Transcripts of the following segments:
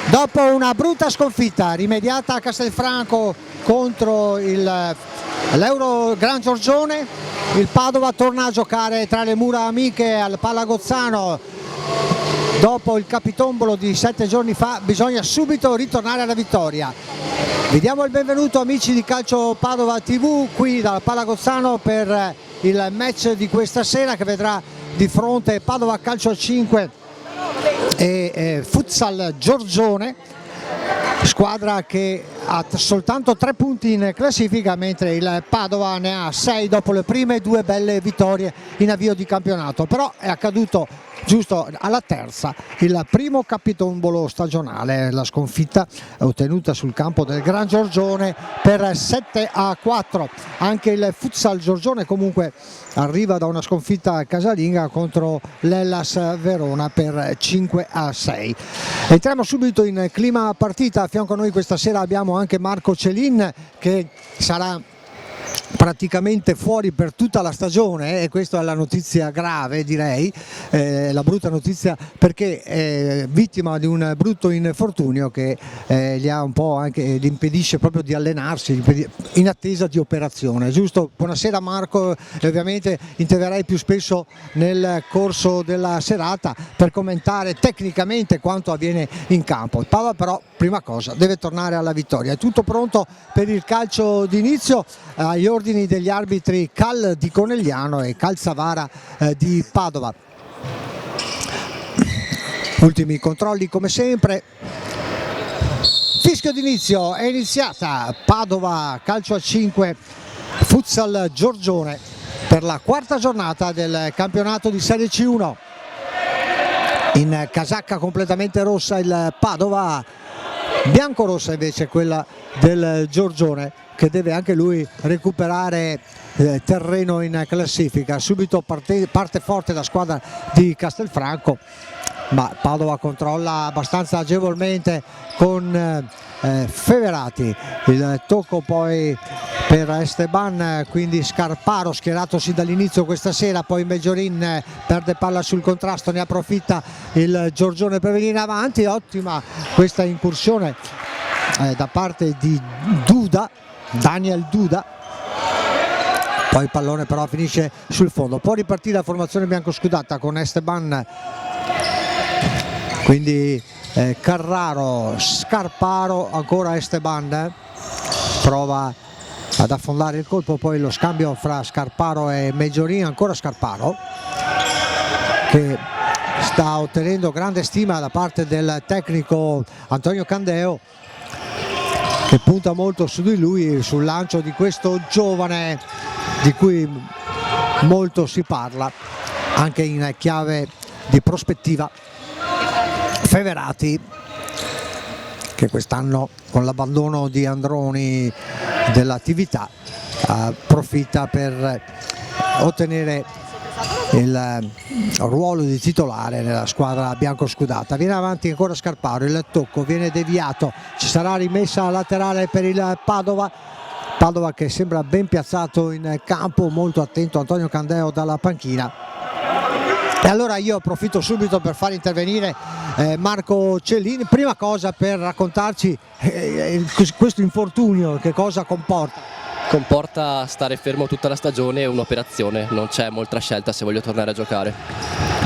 Dopo una brutta sconfitta rimediata a Castelfranco contro l'Euro Gran Giorgione, il Padova torna a giocare tra le mura amiche al Palagozzano. Dopo il capitombolo di 7 giorni fa bisogna subito ritornare alla vittoria. Vi diamo il benvenuto, amici di Calcio Padova TV, qui dal Palagozzano per il match di questa sera che vedrà di fronte Padova Calcio a 5 e Futsal Giorgione, squadra che ha soltanto 3 punti in classifica, mentre il Padova ne ha 6 dopo le prime 2 belle vittorie in avvio di campionato. Però è accaduto giusto alla terza il primo capitombolo stagionale, la sconfitta ottenuta sul campo del Gran Giorgione per 7-4. Anche il Futsal Giorgione comunque arriva da una sconfitta casalinga contro l'Hellas Verona per 5-6. Entriamo subito in clima partita. A fianco a noi questa sera abbiamo anche Marco Celin, che sarà praticamente fuori per tutta la stagione, e questa è la notizia grave, direi, la brutta notizia, perché è vittima di un brutto infortunio che gli ha un po' anche gli impedisce proprio di allenarsi in attesa di operazione, giusto? Buonasera Marco, ovviamente interverrai più spesso nel corso della serata per commentare tecnicamente quanto avviene in campo. Il Padova però prima cosa deve tornare alla vittoria. È tutto pronto per il calcio d'inizio, agli ordini degli arbitri Cal di Conegliano e Calzavara di Padova. Ultimi controlli come sempre. Fischio d'inizio, è iniziata Padova Calcio a 5 Futsal Giorgione per la quarta giornata del campionato di Serie C1. In casacca completamente rossa il Padova, biancorossa invece quella del Giorgione, che deve anche lui recuperare terreno in classifica. Subito parte forte la squadra di Castelfranco, ma Padova controlla abbastanza agevolmente con Feverati. Il tocco poi per Esteban, quindi Scarparo schieratosi dall'inizio questa sera, poi Meggiorin perde palla sul contrasto, ne approfitta il Giorgione per venire avanti. Ottima questa incursione da parte di Daniel Duda, poi il pallone però finisce sul fondo. Può ripartire la formazione biancoscudata con Esteban, quindi Carraro, Scarparo, ancora Esteban, prova ad affondare il colpo, poi lo scambio fra Scarparo e Meggiorin, ancora Scarparo che sta ottenendo grande stima da parte del tecnico Antonio Candeo, che punta molto su di lui, sul lancio di questo giovane di cui molto si parla anche in chiave di prospettiva. Feverati, che quest'anno con l'abbandono di Androni dell'attività approfitta per ottenere il ruolo di titolare nella squadra biancoscudata. Viene avanti ancora Scarparo, il tocco viene deviato, ci sarà rimessa laterale per il Padova che sembra ben piazzato in campo, molto attento Antonio Candeo dalla panchina. E allora io approfitto subito per far intervenire Marco Cellini, prima cosa per raccontarci questo infortunio, che cosa comporta. Comporta stare fermo tutta la stagione e un'operazione, non c'è molta scelta se voglio tornare a giocare,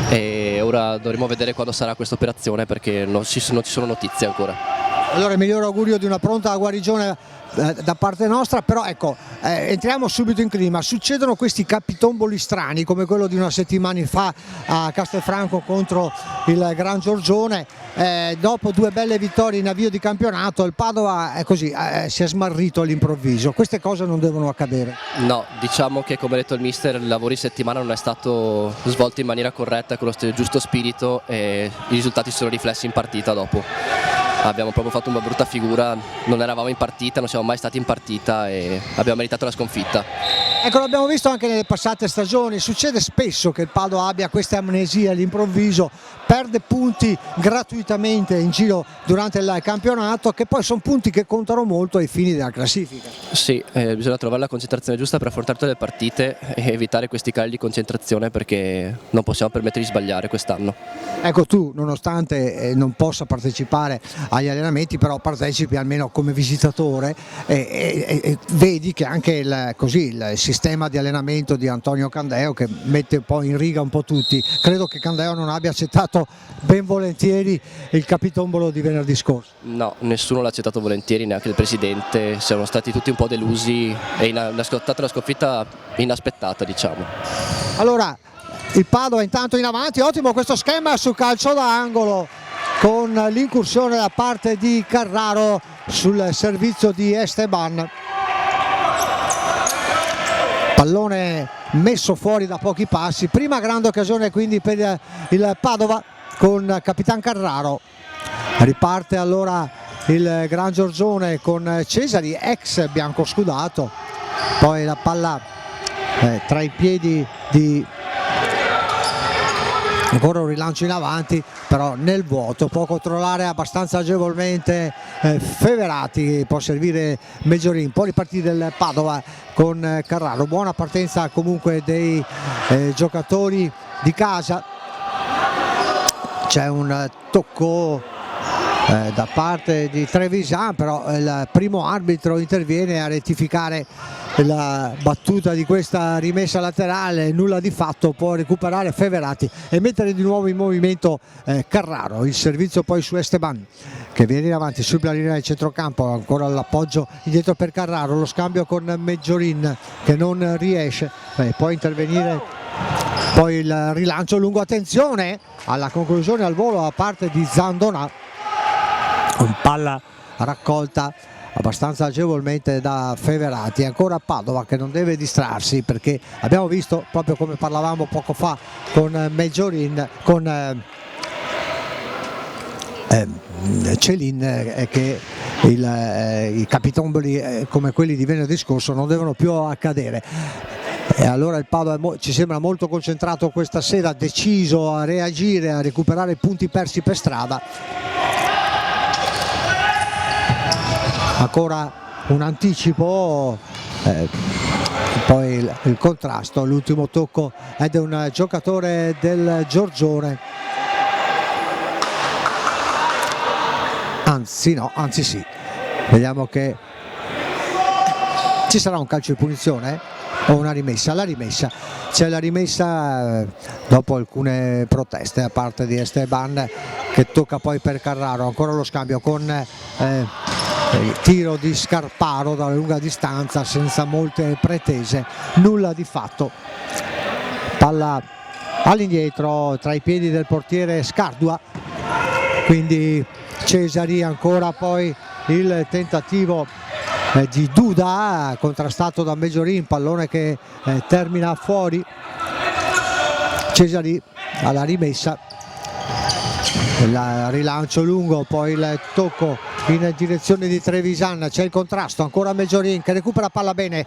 e ora dovremo vedere quando sarà questa operazione, perché non ci sono notizie ancora. Allora il miglior augurio di una pronta guarigione da parte nostra, però ecco, entriamo subito in clima. Succedono questi capitomboli strani come quello di una settimana fa a Castelfranco contro il Gran Giorgione. Dopo 2 belle vittorie in avvio di campionato il Padova è così, si è smarrito all'improvviso. Queste cose non devono accadere. No, diciamo che, come ha detto il mister, il lavoro in settimana non è stato svolto in maniera corretta, con lo giusto spirito, e i risultati sono riflessi in partita dopo. Abbiamo proprio fatto una brutta figura, non eravamo in partita, non siamo mai stati in partita e abbiamo meritato la sconfitta. Ecco, l'abbiamo visto anche nelle passate stagioni, succede spesso che il Padova abbia queste amnesie all'improvviso, perde punti gratuitamente in giro durante il campionato, che poi sono punti che contano molto ai fini della classifica. Sì, bisogna trovare la concentrazione giusta per affrontare tutte le partite e evitare questi cali di concentrazione, perché non possiamo permettere di sbagliare quest'anno. Ecco, tu nonostante non possa partecipare agli allenamenti, però partecipi almeno come visitatore e vedi che anche il sistema di allenamento di Antonio Candeo, che mette un po' in riga un po' tutti, credo che Candeo non abbia accettato ben volentieri il capitombolo di venerdì scorso. No, nessuno l'ha accettato volentieri, neanche il presidente, siamo stati tutti un po' delusi e è stata una sconfitta inaspettata, diciamo. Allora, il Padova intanto in avanti, ottimo questo schema su calcio d'angolo con l'incursione da parte di Carraro sul servizio di Esteban. Pallone messo fuori da pochi passi, prima grande occasione quindi per il Padova con Capitan Carraro. Riparte allora il Gran Giorgione con Cesari, ex biancoscudato, poi la palla tra i piedi di... ancora un rilancio in avanti, però nel vuoto, può controllare abbastanza agevolmente Feverati, può servire Meggiorin, può ripartire del Padova con Carraro. Buona partenza comunque dei giocatori di casa, c'è un tocco da parte di Trevisan, però il primo arbitro interviene a rettificare la battuta di questa rimessa laterale, nulla di fatto, può recuperare Feverati e mettere di nuovo in movimento Carraro. Il servizio poi su Esteban che viene in avanti sulla linea del centrocampo, ancora l'appoggio indietro per Carraro, lo scambio con Meggiorin che non riesce, può intervenire poi il rilancio lungo, attenzione alla conclusione al volo da parte di Zandona, con palla raccolta abbastanza agevolmente da Feverati. Ancora Padova che non deve distrarsi, perché abbiamo visto, proprio come parlavamo poco fa con Meggiorin, con Celin, che i capitomboli come quelli di venerdì scorso non devono più accadere. E allora il Padova ci sembra molto concentrato questa sera, deciso a reagire, a recuperare punti persi per strada. Ancora un anticipo, poi il contrasto, l'ultimo tocco è di un giocatore del Giorgione, anzi sì, vediamo che ci sarà un calcio di punizione o una rimessa. C'è la rimessa dopo alcune proteste da parte di Esteban, che tocca poi per Carraro. Ancora lo scambio con il tiro di Scarparo da lunga distanza senza molte pretese, nulla di fatto, palla all'indietro tra i piedi del portiere Scardua, quindi Cesari. Ancora poi il tentativo di Duda contrastato da Meggiorin, pallone che termina fuori. Cesari alla rimessa, il rilancio lungo, poi il tocco in direzione di Trevisan, c'è il contrasto, ancora Meggiorin che recupera palla bene,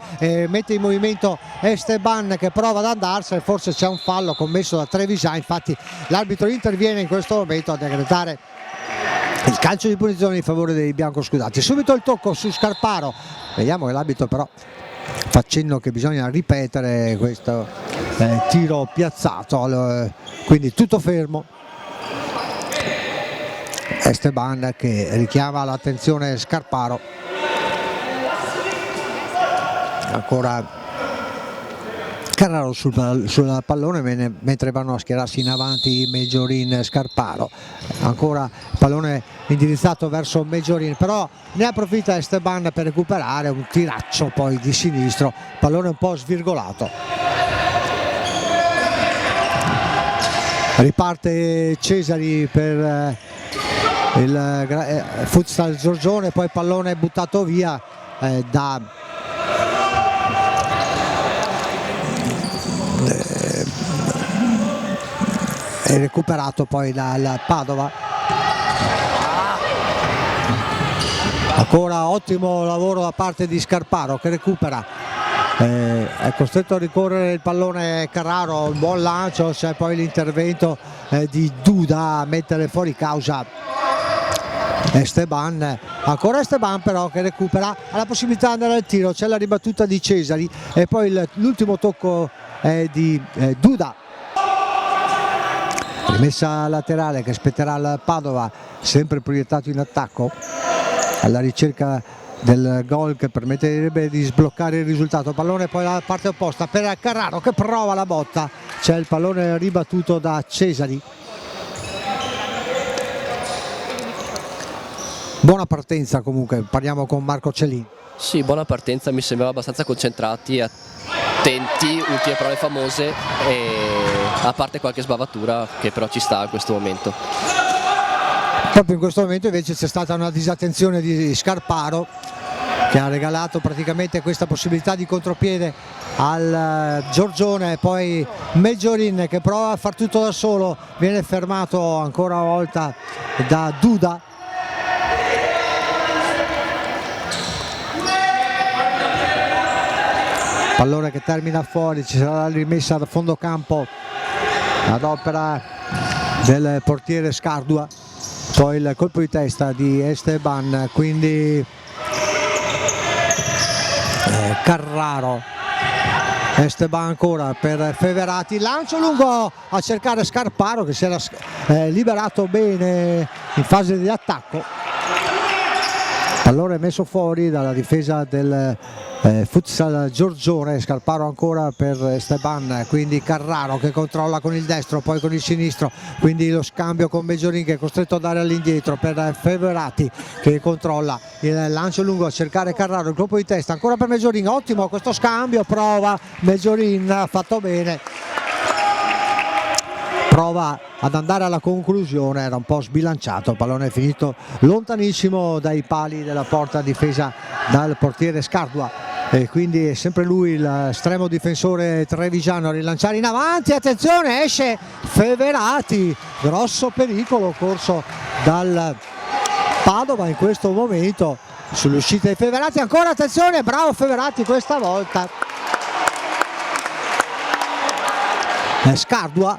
mette in movimento Esteban che prova ad andarsene, forse c'è un fallo commesso da Trevisan, infatti l'arbitro interviene in questo momento a decretare il calcio di punizione in favore dei biancoscudati. Subito il tocco su Scarparo, vediamo che l'arbitro però fa cenno che bisogna ripetere questo tiro piazzato, quindi tutto fermo. Esteban che richiama l'attenzione Scarparo, ancora Carraro sul pallone mentre vanno a schierarsi in avanti Meggiorin e Scarparo. Ancora pallone indirizzato verso Meggiorin, però ne approfitta Esteban per recuperare un tiraccio poi di sinistro, pallone un po' svirgolato. Riparte Cesari per il futsal Giorgione, poi pallone buttato via è recuperato poi dal Padova. Ancora ottimo lavoro da parte di Scarparo che recupera è costretto a ricorrere il pallone Carraro, un buon lancio, c'è poi l'intervento di Duda a mettere fuori causa Esteban, ancora Esteban però che recupera, ha la possibilità di andare al tiro, c'è la ribattuta di Cesari e poi l'ultimo tocco è di Duda. Rimessa laterale che spetterà al Padova, sempre proiettato in attacco alla ricerca del gol che permetterebbe di sbloccare il risultato. Pallone poi dalla parte opposta per Carraro che prova la botta, c'è il pallone ribattuto da Cesari. Buona partenza comunque, parliamo con Marco Cellini. Sì, buona partenza, mi sembrava abbastanza concentrati, attenti, ultime parole famose, e a parte qualche sbavatura che però ci sta in questo momento. Proprio in questo momento invece c'è stata una disattenzione di Scarparo che ha regalato praticamente questa possibilità di contropiede al Giorgione, poi Meggiorin che prova a far tutto da solo, viene fermato ancora una volta da Duda. Pallone che termina fuori, ci sarà la rimessa da fondo campo ad opera del portiere Scardua, poi il colpo di testa di Esteban, quindi Carraro, Esteban ancora per Feverati, lancio lungo a cercare Scarparo che si era liberato bene in fase di attacco, pallone messo fuori dalla difesa del Futsal Giorgione. Scarparo ancora per Esteban, quindi Carraro che controlla con il destro poi con il sinistro, quindi lo scambio con Meggiorin che è costretto ad andare all'indietro per Feverati che controlla il lancio lungo a cercare Carraro, il colpo di testa ancora per Meggiorin, ottimo questo scambio, prova Meggiorin, ha fatto bene, prova ad andare alla conclusione, era un po' sbilanciato, il pallone è finito lontanissimo dai pali della porta difesa dal portiere Scardua e quindi è sempre lui l'estremo difensore trevigiano a rilanciare in avanti, attenzione, esce Feverati, grosso pericolo corso dal Padova in questo momento sull'uscita di Feverati, ancora attenzione, bravo Feverati questa volta, Scardua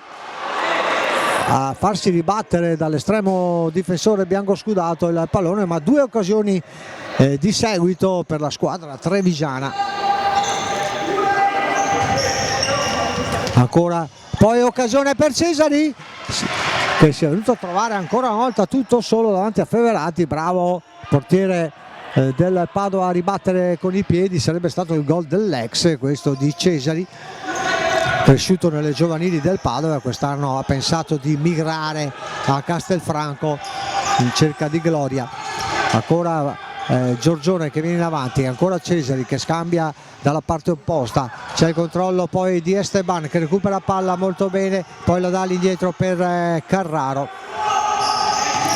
a farsi ribattere dall'estremo difensore biancoscudato il pallone, ma due occasioni di seguito per la squadra trevigiana. Ancora poi occasione per Cesari che si è venuto a trovare ancora una volta tutto solo davanti a Feverati, bravo portiere del Padova a ribattere con i piedi, sarebbe stato il gol dell'ex questo di Cesari, cresciuto nelle giovanili del Padova, quest'anno ha pensato di migrare a Castelfranco in cerca di gloria. Ancora Giorgione che viene in avanti, ancora Cesari che scambia dalla parte opposta, c'è il controllo poi di Esteban che recupera palla molto bene, poi la dà all'indietro per Carraro,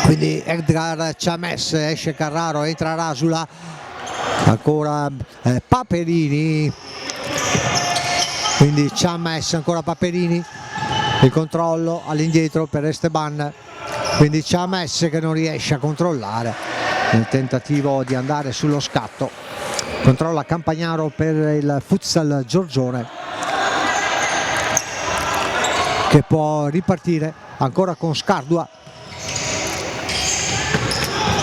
quindi Edgar Ciames, esce Carraro, entra Rasula, ancora Paperini, quindi Ciames, ancora Paperini, il controllo all'indietro per Esteban, quindi Ciames che non riesce a controllare nel tentativo di andare sullo scatto, controlla Campagnaro per il Futsal Giorgione che può ripartire ancora con Scardua,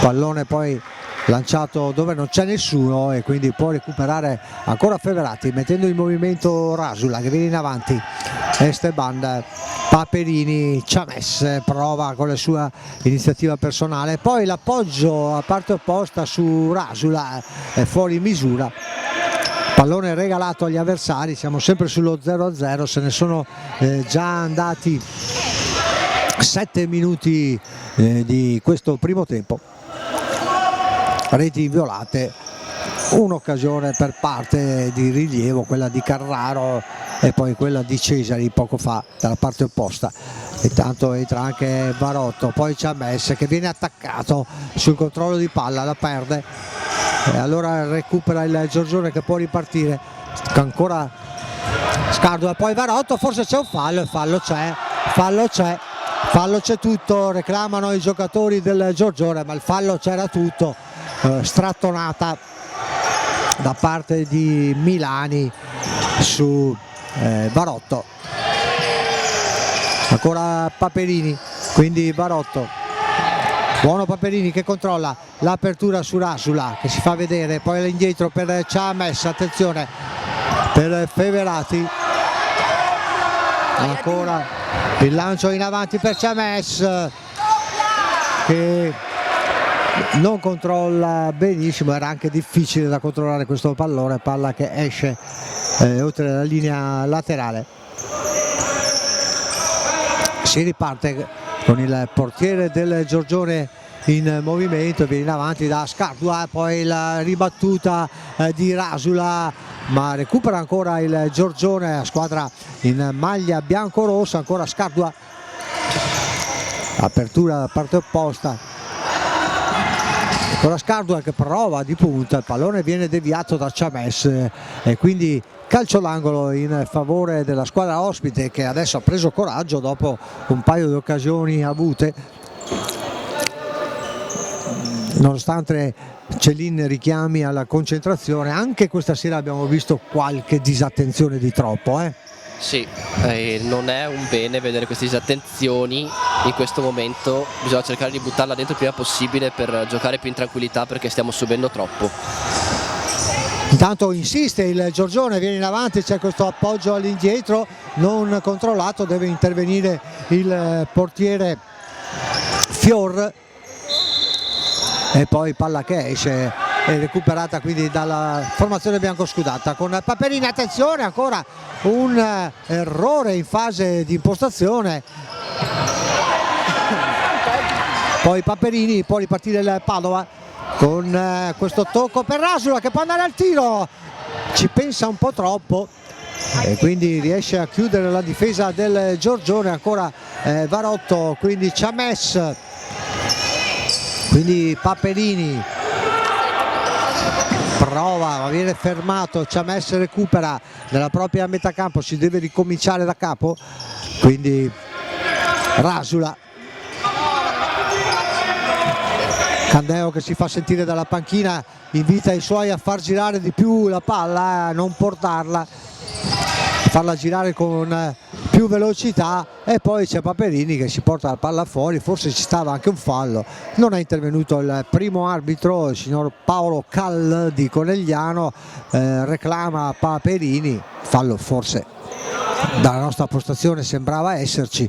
pallone poi lanciato dove non c'è nessuno e quindi può recuperare ancora Feverati mettendo in movimento Rasula che viene in avanti, Esteban, Paperini, Ciames prova con la sua iniziativa personale, poi l'appoggio a parte opposta su Rasula è fuori misura, pallone regalato agli avversari, siamo sempre sullo 0-0, se ne sono già andati 7 minuti di questo primo tempo, reti inviolate, un'occasione per parte di rilievo, quella di Carraro e poi quella di Cesari poco fa dalla parte opposta, intanto entra anche Varotto, poi Ciames che viene attaccato sul controllo di palla, la perde e allora recupera il Giorgione che può ripartire, ancora Scardua, poi Varotto, forse c'è un fallo c'è tutto, reclamano i giocatori del Giorgione, ma il fallo c'era tutto, strattonata da parte di Milani su Varotto. Ancora Paperini, quindi Varotto, buono Paperini che controlla l'apertura su Rasula che si fa vedere, poi all'indietro per Chames, attenzione per Feverati, ancora il lancio in avanti per Chames che non controlla benissimo, era anche difficile da controllare questo pallone, palla che esce oltre la linea laterale. Si riparte con il portiere del Giorgione in movimento, viene in avanti da Scardua, poi la ribattuta di Rasula, ma recupera ancora il Giorgione, la squadra in maglia bianco-rossa, ancora Scardua, apertura da parte opposta, ancora Scardua che prova di punta, il pallone viene deviato da Chames e quindi calcio d'angolo in favore della squadra ospite, che adesso ha preso coraggio dopo un paio di occasioni avute, nonostante Cellin richiami alla concentrazione. Anche questa sera abbiamo visto qualche disattenzione di troppo. Sì, non è un bene vedere queste disattenzioni in questo momento, bisogna cercare di buttarla dentro il prima possibile per giocare più in tranquillità, perché stiamo subendo troppo. Intanto insiste il Giorgione, viene in avanti, c'è questo appoggio all'indietro non controllato, deve intervenire il portiere Fior e poi palla che esce e recuperata quindi dalla formazione biancoscudata con Paperini. Attenzione, ancora un errore in fase di impostazione, poi Paperini, può ripartire il Padova con questo tocco per Rasula che può andare al tiro, ci pensa un po' troppo e quindi riesce a chiudere la difesa del Giorgione. Ancora Varotto, quindi Chames, quindi Paperini prova ma viene fermato, Chames recupera nella propria metà campo, si deve ricominciare da capo, quindi Rasula, Candeo che si fa sentire dalla panchina, invita i suoi a far girare di più la palla, a non portarla, farla girare con più velocità, e poi c'è Paperini che si porta la palla fuori, forse ci stava anche un fallo, non è intervenuto il primo arbitro, il signor Paolo Cal di Conegliano, reclama Paperini, fallo forse dalla nostra postazione sembrava esserci.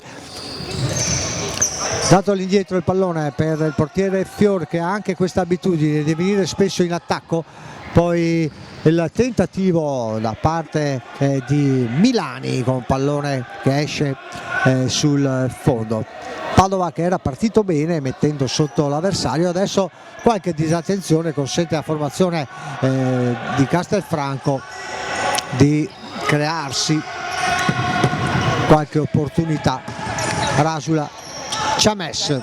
Dato all'indietro il pallone per il portiere Fior, che ha anche questa abitudine di venire spesso in attacco, poi il tentativo da parte di Milani con un pallone che esce sul fondo. Padova che era partito bene mettendo sotto l'avversario, adesso qualche disattenzione consente alla formazione di Castelfranco di crearsi qualche opportunità. Rasula, Chames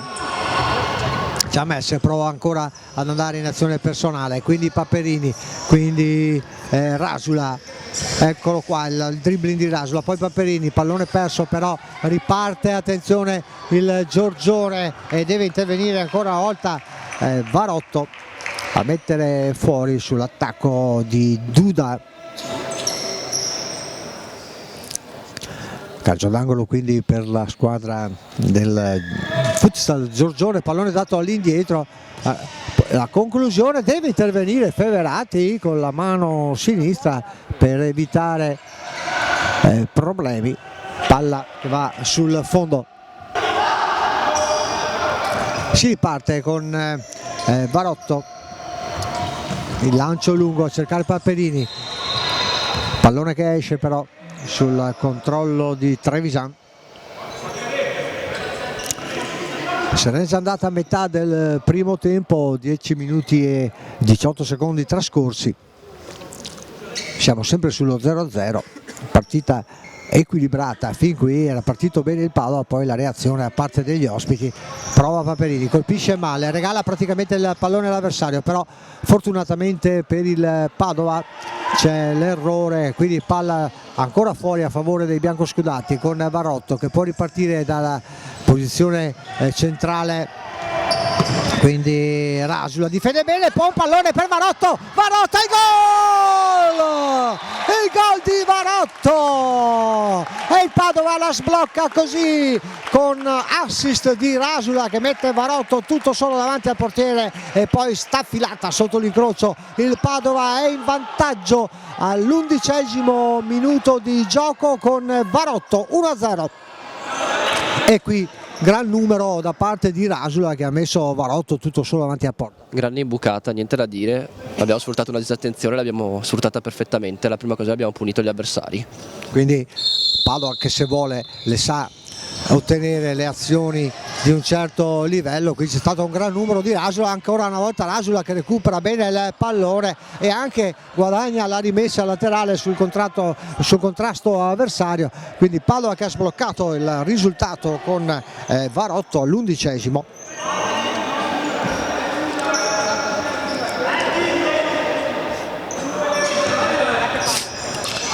prova ancora ad andare in azione personale, quindi Paperini, quindi Rasula, eccolo qua il dribbling di Rasula, poi Paperini, pallone perso, però riparte, attenzione il Giorgione e deve intervenire ancora una volta Varotto a mettere fuori sull'attacco di Duda. Calcio d'angolo quindi per la squadra del Futsal Giorgione, pallone dato all'indietro, la conclusione deve intervenire Feverati con la mano sinistra per evitare problemi, palla che va sul fondo. Si riparte con Varotto, il lancio lungo a cercare Paperini, pallone che esce però sul controllo di Trevisan. Se ne è già andata a metà del primo tempo, 10 minuti e 18 secondi trascorsi, siamo sempre sullo 0-0, partita equilibrata, fin qui era partito bene il Padova, poi la reazione a parte degli ospiti, prova Paperini, colpisce male, regala praticamente il pallone all'avversario, però fortunatamente per il Padova c'è l'errore, quindi palla ancora fuori a favore dei biancoscudati con Varotto che può ripartire dalla posizione centrale quindi Rasula difende bene, poi un pallone per Varotto, il gol di Varotto, e il Padova la sblocca così con assist di Rasula che mette Varotto tutto solo davanti al portiere e poi staffilata sotto l'incrocio. Il Padova è in vantaggio all'11° minuto di gioco con Varotto 1-0, e qui gran numero da parte di Rasula che ha messo Varotto tutto solo davanti a porta. Grande imbucata, niente da dire, abbiamo sfruttato una disattenzione, l'abbiamo sfruttata perfettamente, la prima cosa abbiamo punito gli avversari. Quindi Padova che se vuole le sa ottenere le azioni di un certo livello. Qui c'è stato un gran numero di Rasula, ancora una volta Rasula che recupera bene il pallone e anche guadagna la rimessa laterale sul contrasto avversario, quindi Padova che ha sbloccato il risultato con Varotto all'11°.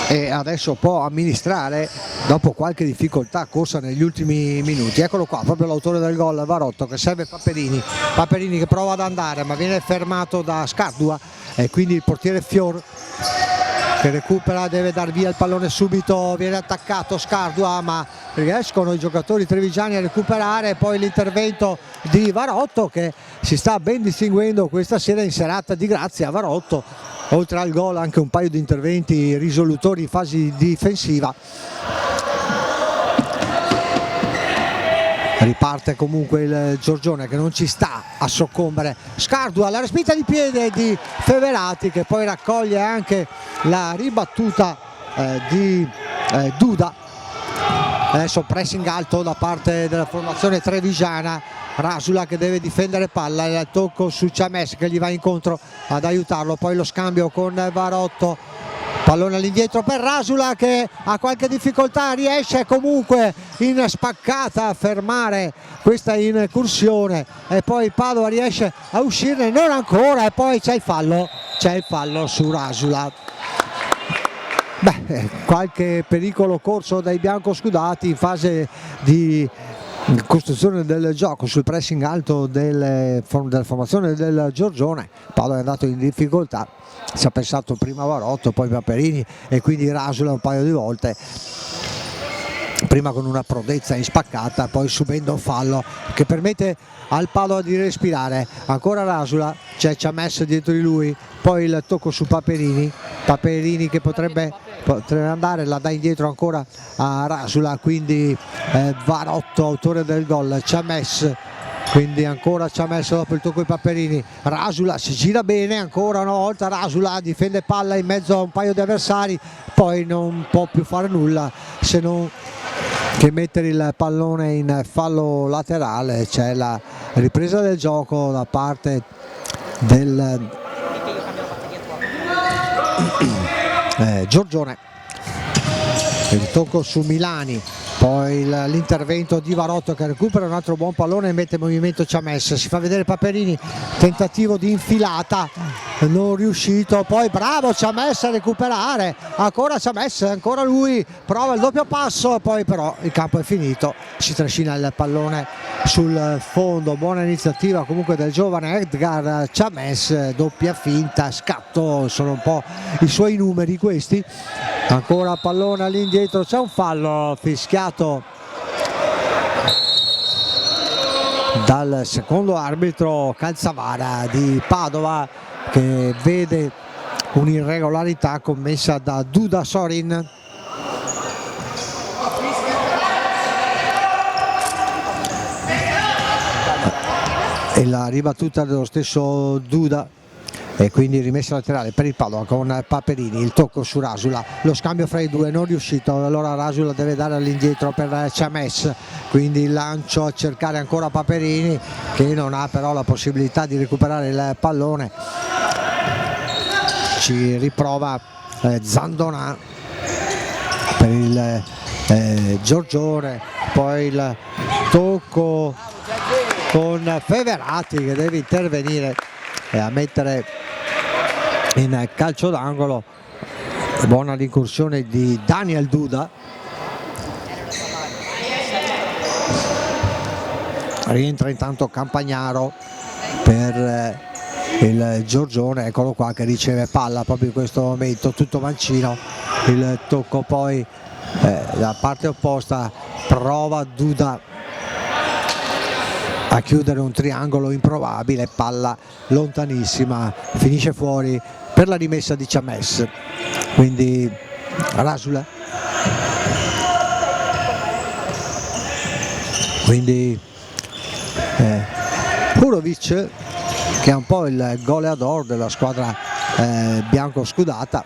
E adesso può amministrare dopo qualche difficoltà corsa negli ultimi minuti. Eccolo qua, proprio l'autore del gol, Varotto, che serve Paperini che prova ad andare ma viene fermato da Scardua, e quindi il portiere Fior che recupera, deve dar via il pallone subito, viene attaccato Scardua ma riescono i giocatori trevigiani a recuperare, poi l'intervento di Varotto che si sta ben distinguendo questa sera in serata di grazia. Varotto, oltre al gol, anche un paio di interventi risolutori in fase difensiva. Riparte comunque il Giorgione che non ci sta a soccombere. Scardua, la respinta di piede di Feverati che poi raccoglie anche la ribattuta di Duda. Adesso pressing alto da parte della formazione trevigiana. Rasula che deve difendere palla, il tocco su Ciames che gli va incontro ad aiutarlo, poi lo scambio con Varotto, pallone all'indietro per Rasula che ha qualche difficoltà, riesce comunque in spaccata a fermare questa incursione e poi Padova riesce a uscirne, non ancora, e poi c'è il fallo su Rasula. Qualche pericolo corso dai biancoscudati in fase di costruzione del gioco sul pressing alto della formazione del Giorgione. Padova è andato in difficoltà, ci ha pensato prima Varotto, poi Paperini e quindi Rasula un paio di volte, prima con una prodezza in spaccata, poi subendo un fallo che permette al Padova di respirare. Ancora Rasula, ci ha messo dietro di lui, poi il tocco su Paperini che potrebbe andare, la dà indietro ancora a Rasula, quindi Varotto, autore del gol, ci ha messo, quindi ancora ci ha messo dopo il tocco di Paperini. Rasula si gira bene ancora una volta, Rasula difende palla in mezzo a un paio di avversari, poi non può più fare nulla se non che mettere il pallone in fallo laterale. C'è la ripresa del gioco da parte del Giorgione, il tocco su Milani, poi l'intervento di Varotto che recupera un altro buon pallone e mette in movimento Ciames, si fa vedere Paperini, tentativo di infilata non riuscito, poi bravo Ciames a recuperare, ancora Ciames, ancora lui prova il doppio passo, poi però il campo è finito, si trascina il pallone sul fondo. Buona iniziativa comunque del giovane Edgar Ciames, doppia finta, scatto, sono un po' i suoi numeri questi. Ancora pallone all'indietro, c'è un fallo fischiato dal secondo arbitro Calzavara di Padova, che vede un'irregolarità commessa da Duda Sorin. E la ribattuta dello stesso Duda, e quindi rimessa laterale per il Padova con Paperini, il tocco su Rasula, lo scambio fra i due non riuscito, allora Rasula deve dare all'indietro per Ciames, quindi il lancio a cercare ancora Paperini che non ha però la possibilità di recuperare il pallone, ci riprova Zandonà per il Giorgione, poi il tocco con Feverati che deve intervenire e a mettere in calcio d'angolo. Buona l'incursione di Daniel Duda, rientra intanto Campagnaro per il Giorgione, eccolo qua che riceve palla proprio in questo momento, tutto mancino, il tocco poi da parte opposta, prova Duda a chiudere un triangolo improbabile, palla lontanissima, finisce fuori per la rimessa di Chames, quindi Rasula, quindi Purovic, che è un po' il goleador della squadra bianco-scudata,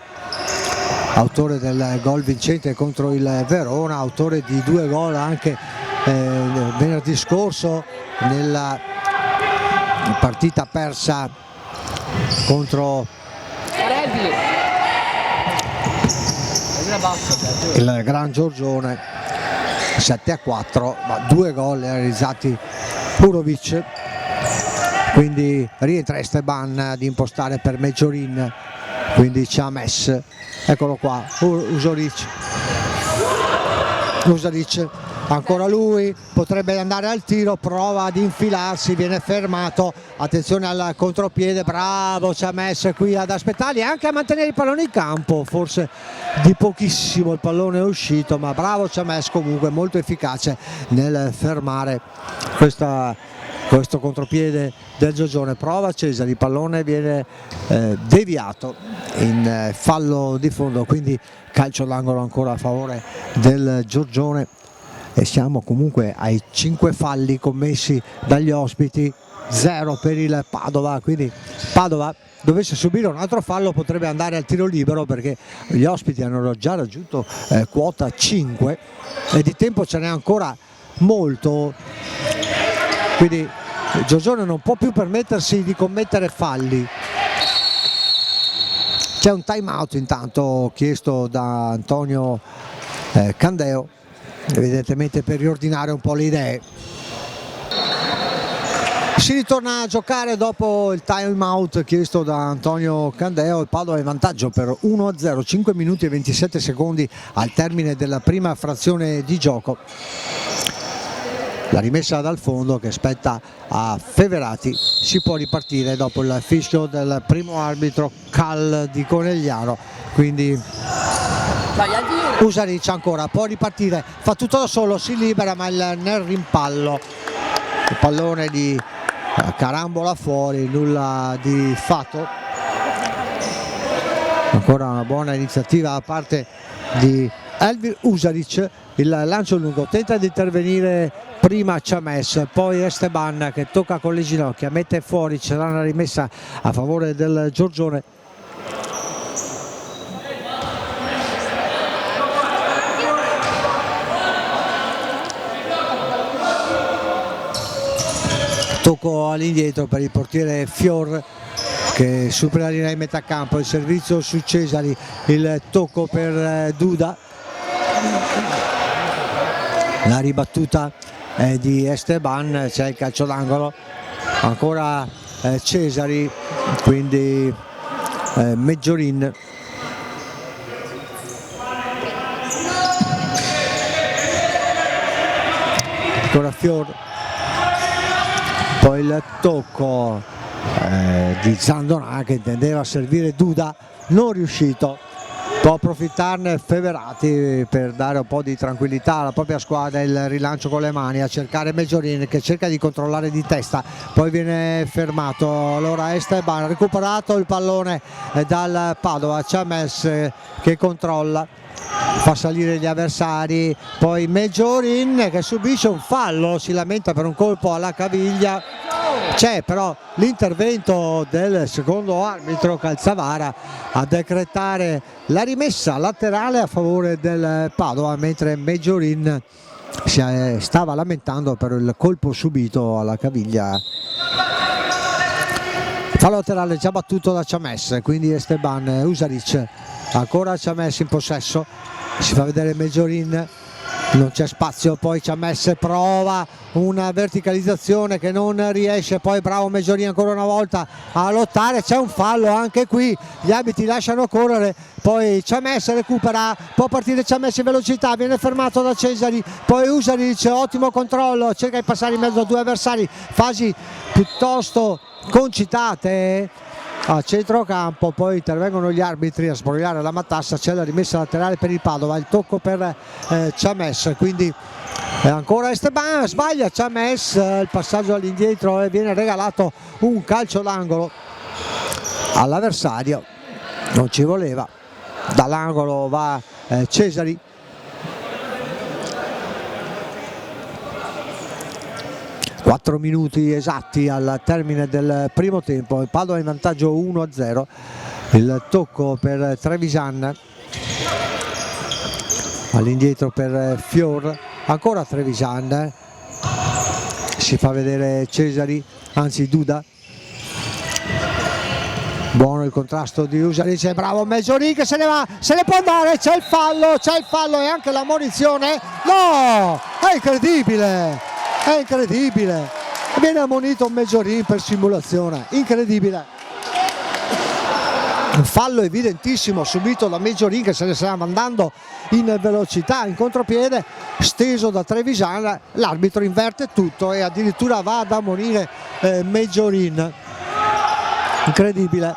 autore del gol vincente contro il Verona, autore di 2 gol anche venerdì scorso nella partita persa contro il Gran Giorgione 7-4, ma 2 gol realizzati Purovic. Quindi rientra Esteban ad impostare per Meggiorin, quindi Chames, eccolo qua, Usaric, ancora lui, potrebbe andare al tiro, prova ad infilarsi, viene fermato, attenzione al contropiede, bravo Chames qui ad aspettarli e anche a mantenere il pallone in campo, forse di pochissimo il pallone è uscito, ma bravo Chames comunque, molto efficace nel fermare questo contropiede del Giorgione. Prova Cesari, il pallone viene deviato in fallo di fondo, quindi calcio d'angolo ancora a favore del Giorgione e siamo comunque ai 5 falli commessi dagli ospiti, 0 per il Padova, quindi Padova dovesse subire un altro fallo potrebbe andare al tiro libero perché gli ospiti hanno già raggiunto quota 5 e di tempo ce n'è ancora molto, quindi il Giorgione non può più permettersi di commettere falli. C'è un time out intanto chiesto da Antonio Candeo, evidentemente per riordinare un po' le idee. Si ritorna a giocare dopo il time out chiesto da Antonio Candeo, il Padova è in vantaggio per 1-0, 5 minuti e 27 secondi al termine della prima frazione di gioco. La rimessa dal fondo che spetta a Feverati, si può ripartire dopo il fischio del primo arbitro Cal di Conegliano, quindi Usaric ancora può ripartire, fa tutto da solo, si libera ma nel rimpallo il pallone di carambola fuori, nulla di fatto. Ancora una buona iniziativa da parte di Elvir Usaric, il lancio lungo, tenta di intervenire prima Chames, poi Esteban che tocca con le ginocchia, mette fuori, c'era una rimessa a favore del Giorgione. Tocco all'indietro per il portiere Fior che supera la linea di metà campo, il servizio su Cesari, il tocco per Duda, la ribattuta di Esteban, c'è il calcio d'angolo, ancora Cesari, quindi Meggiorin. Ancora Fior, poi il tocco di Zandonà che intendeva servire Duda, non riuscito. Può approfittarne Feverati per dare un po' di tranquillità alla propria squadra, il rilancio con le mani a cercare Meggiorin che cerca di controllare di testa, poi viene fermato, allora Esteban, recuperato il pallone dal Padova, Chames che controlla, fa salire gli avversari, poi Meggiorin che subisce un fallo, si lamenta per un colpo alla caviglia, c'è però l'intervento del secondo arbitro Calzavara a decretare la rimessa laterale a favore del Padova, mentre Meggiorin si stava lamentando per il colpo subito alla caviglia. Fallo laterale già battuto da Chames, quindi Esteban, Usaric, ancora Chames in possesso, si fa vedere Meggiorin, non c'è spazio, poi Chames prova una verticalizzazione che non riesce, poi bravo Meggiorin ancora una volta a lottare, c'è un fallo anche qui, gli arbitri lasciano correre, poi Chames recupera, può partire Chames in velocità, viene fermato da Cesari, poi Usaric, ottimo controllo, cerca di passare in mezzo a 2 avversari, fasi piuttosto concitate a centrocampo, poi intervengono gli arbitri a spogliare la matassa, c'è la rimessa laterale per il Padova, il tocco per Chames, quindi ancora Esteban, sbaglia Chames, il passaggio all'indietro e viene regalato un calcio d'angolo all'avversario, non ci voleva, dall'angolo va Cesari. Quattro minuti esatti al termine del primo tempo, il Padova in vantaggio 1-0, il tocco per Trevisan, all'indietro per Fior, ancora Trevisan, si fa vedere Cesari, anzi Duda, buono il contrasto di Usaric, bravo Mezzori che se ne va, se ne può andare, c'è il fallo e anche la munizione, no, è incredibile! È incredibile, viene ammonito Mezzori per simulazione, incredibile. Un fallo evidentissimo subito da Mezzori che se ne stava andando in velocità, in contropiede, steso da Trevisan, l'arbitro inverte tutto e addirittura va ad ammonire Mezzori. Incredibile.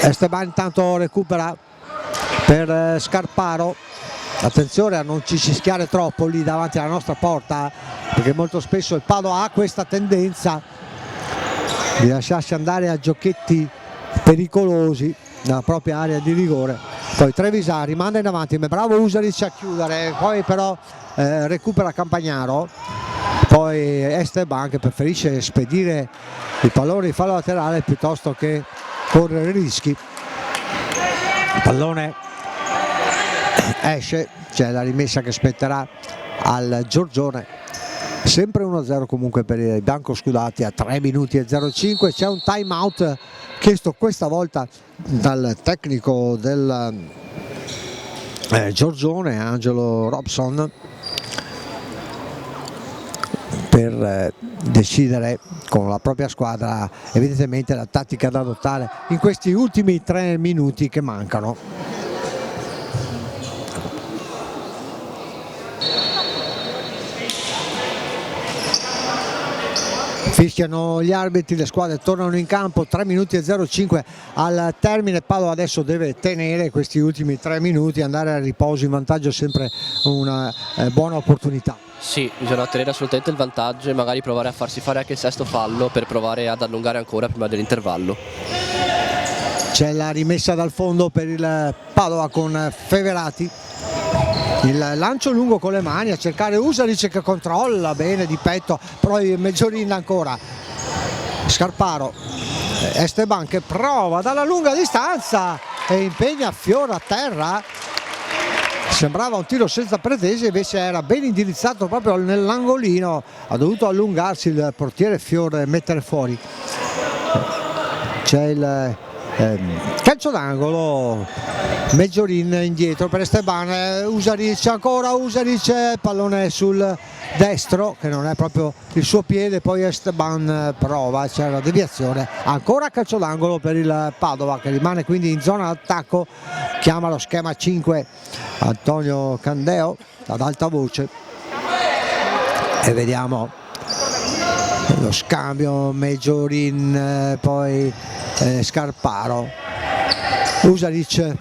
Esteban intanto recupera per Scarparo. Attenzione a non ci fischiare troppo lì davanti alla nostra porta, perché molto spesso il Padova ha questa tendenza di lasciarsi andare a giochetti pericolosi nella propria area di rigore. Poi Trevisan rimanda in avanti, ma bravo Usaric a chiudere, poi però recupera Campagnaro, poi Esteban che preferisce spedire il pallone di fallo laterale piuttosto che correre rischi. Il pallone esce, c'è la rimessa che spetterà al Giorgione, sempre 1-0 comunque per i biancoscudati a 3 minuti e 05. C'è un time out chiesto questa volta dal tecnico del Giorgione, Angelo Robson, per decidere con la propria squadra evidentemente la tattica da adottare in questi ultimi 3 minuti che mancano. Fischiano gli arbitri, le squadre tornano in campo, 3 minuti e 05 al termine. Padova adesso deve tenere questi ultimi 3 minuti, andare a riposo in vantaggio è sempre una buona opportunità. Sì, bisogna tenere assolutamente il vantaggio e magari provare a farsi fare anche il sesto fallo per provare ad allungare ancora prima dell'intervallo. C'è la rimessa dal fondo per il Padova con Feverati, il lancio lungo con le mani a cercare Usaric che controlla bene di petto, poi Mezzorina ancora, Scarparo, Esteban che prova dalla lunga distanza e impegna Fior a terra, sembrava un tiro senza pretese, invece era ben indirizzato proprio nell'angolino, ha dovuto allungarsi il portiere Fior e mettere fuori. C'è il calcio d'angolo, Mezziorin indietro per Esteban, Usaric ancora, Usaric, pallone sul destro che non è proprio il suo piede, poi Esteban prova, c'è la deviazione, ancora calcio d'angolo per il Padova che rimane quindi in zona d'attacco, chiama lo schema 5 Antonio Candeo ad alta voce e vediamo lo scambio Mezziorin, poi Scarparo, Usaric,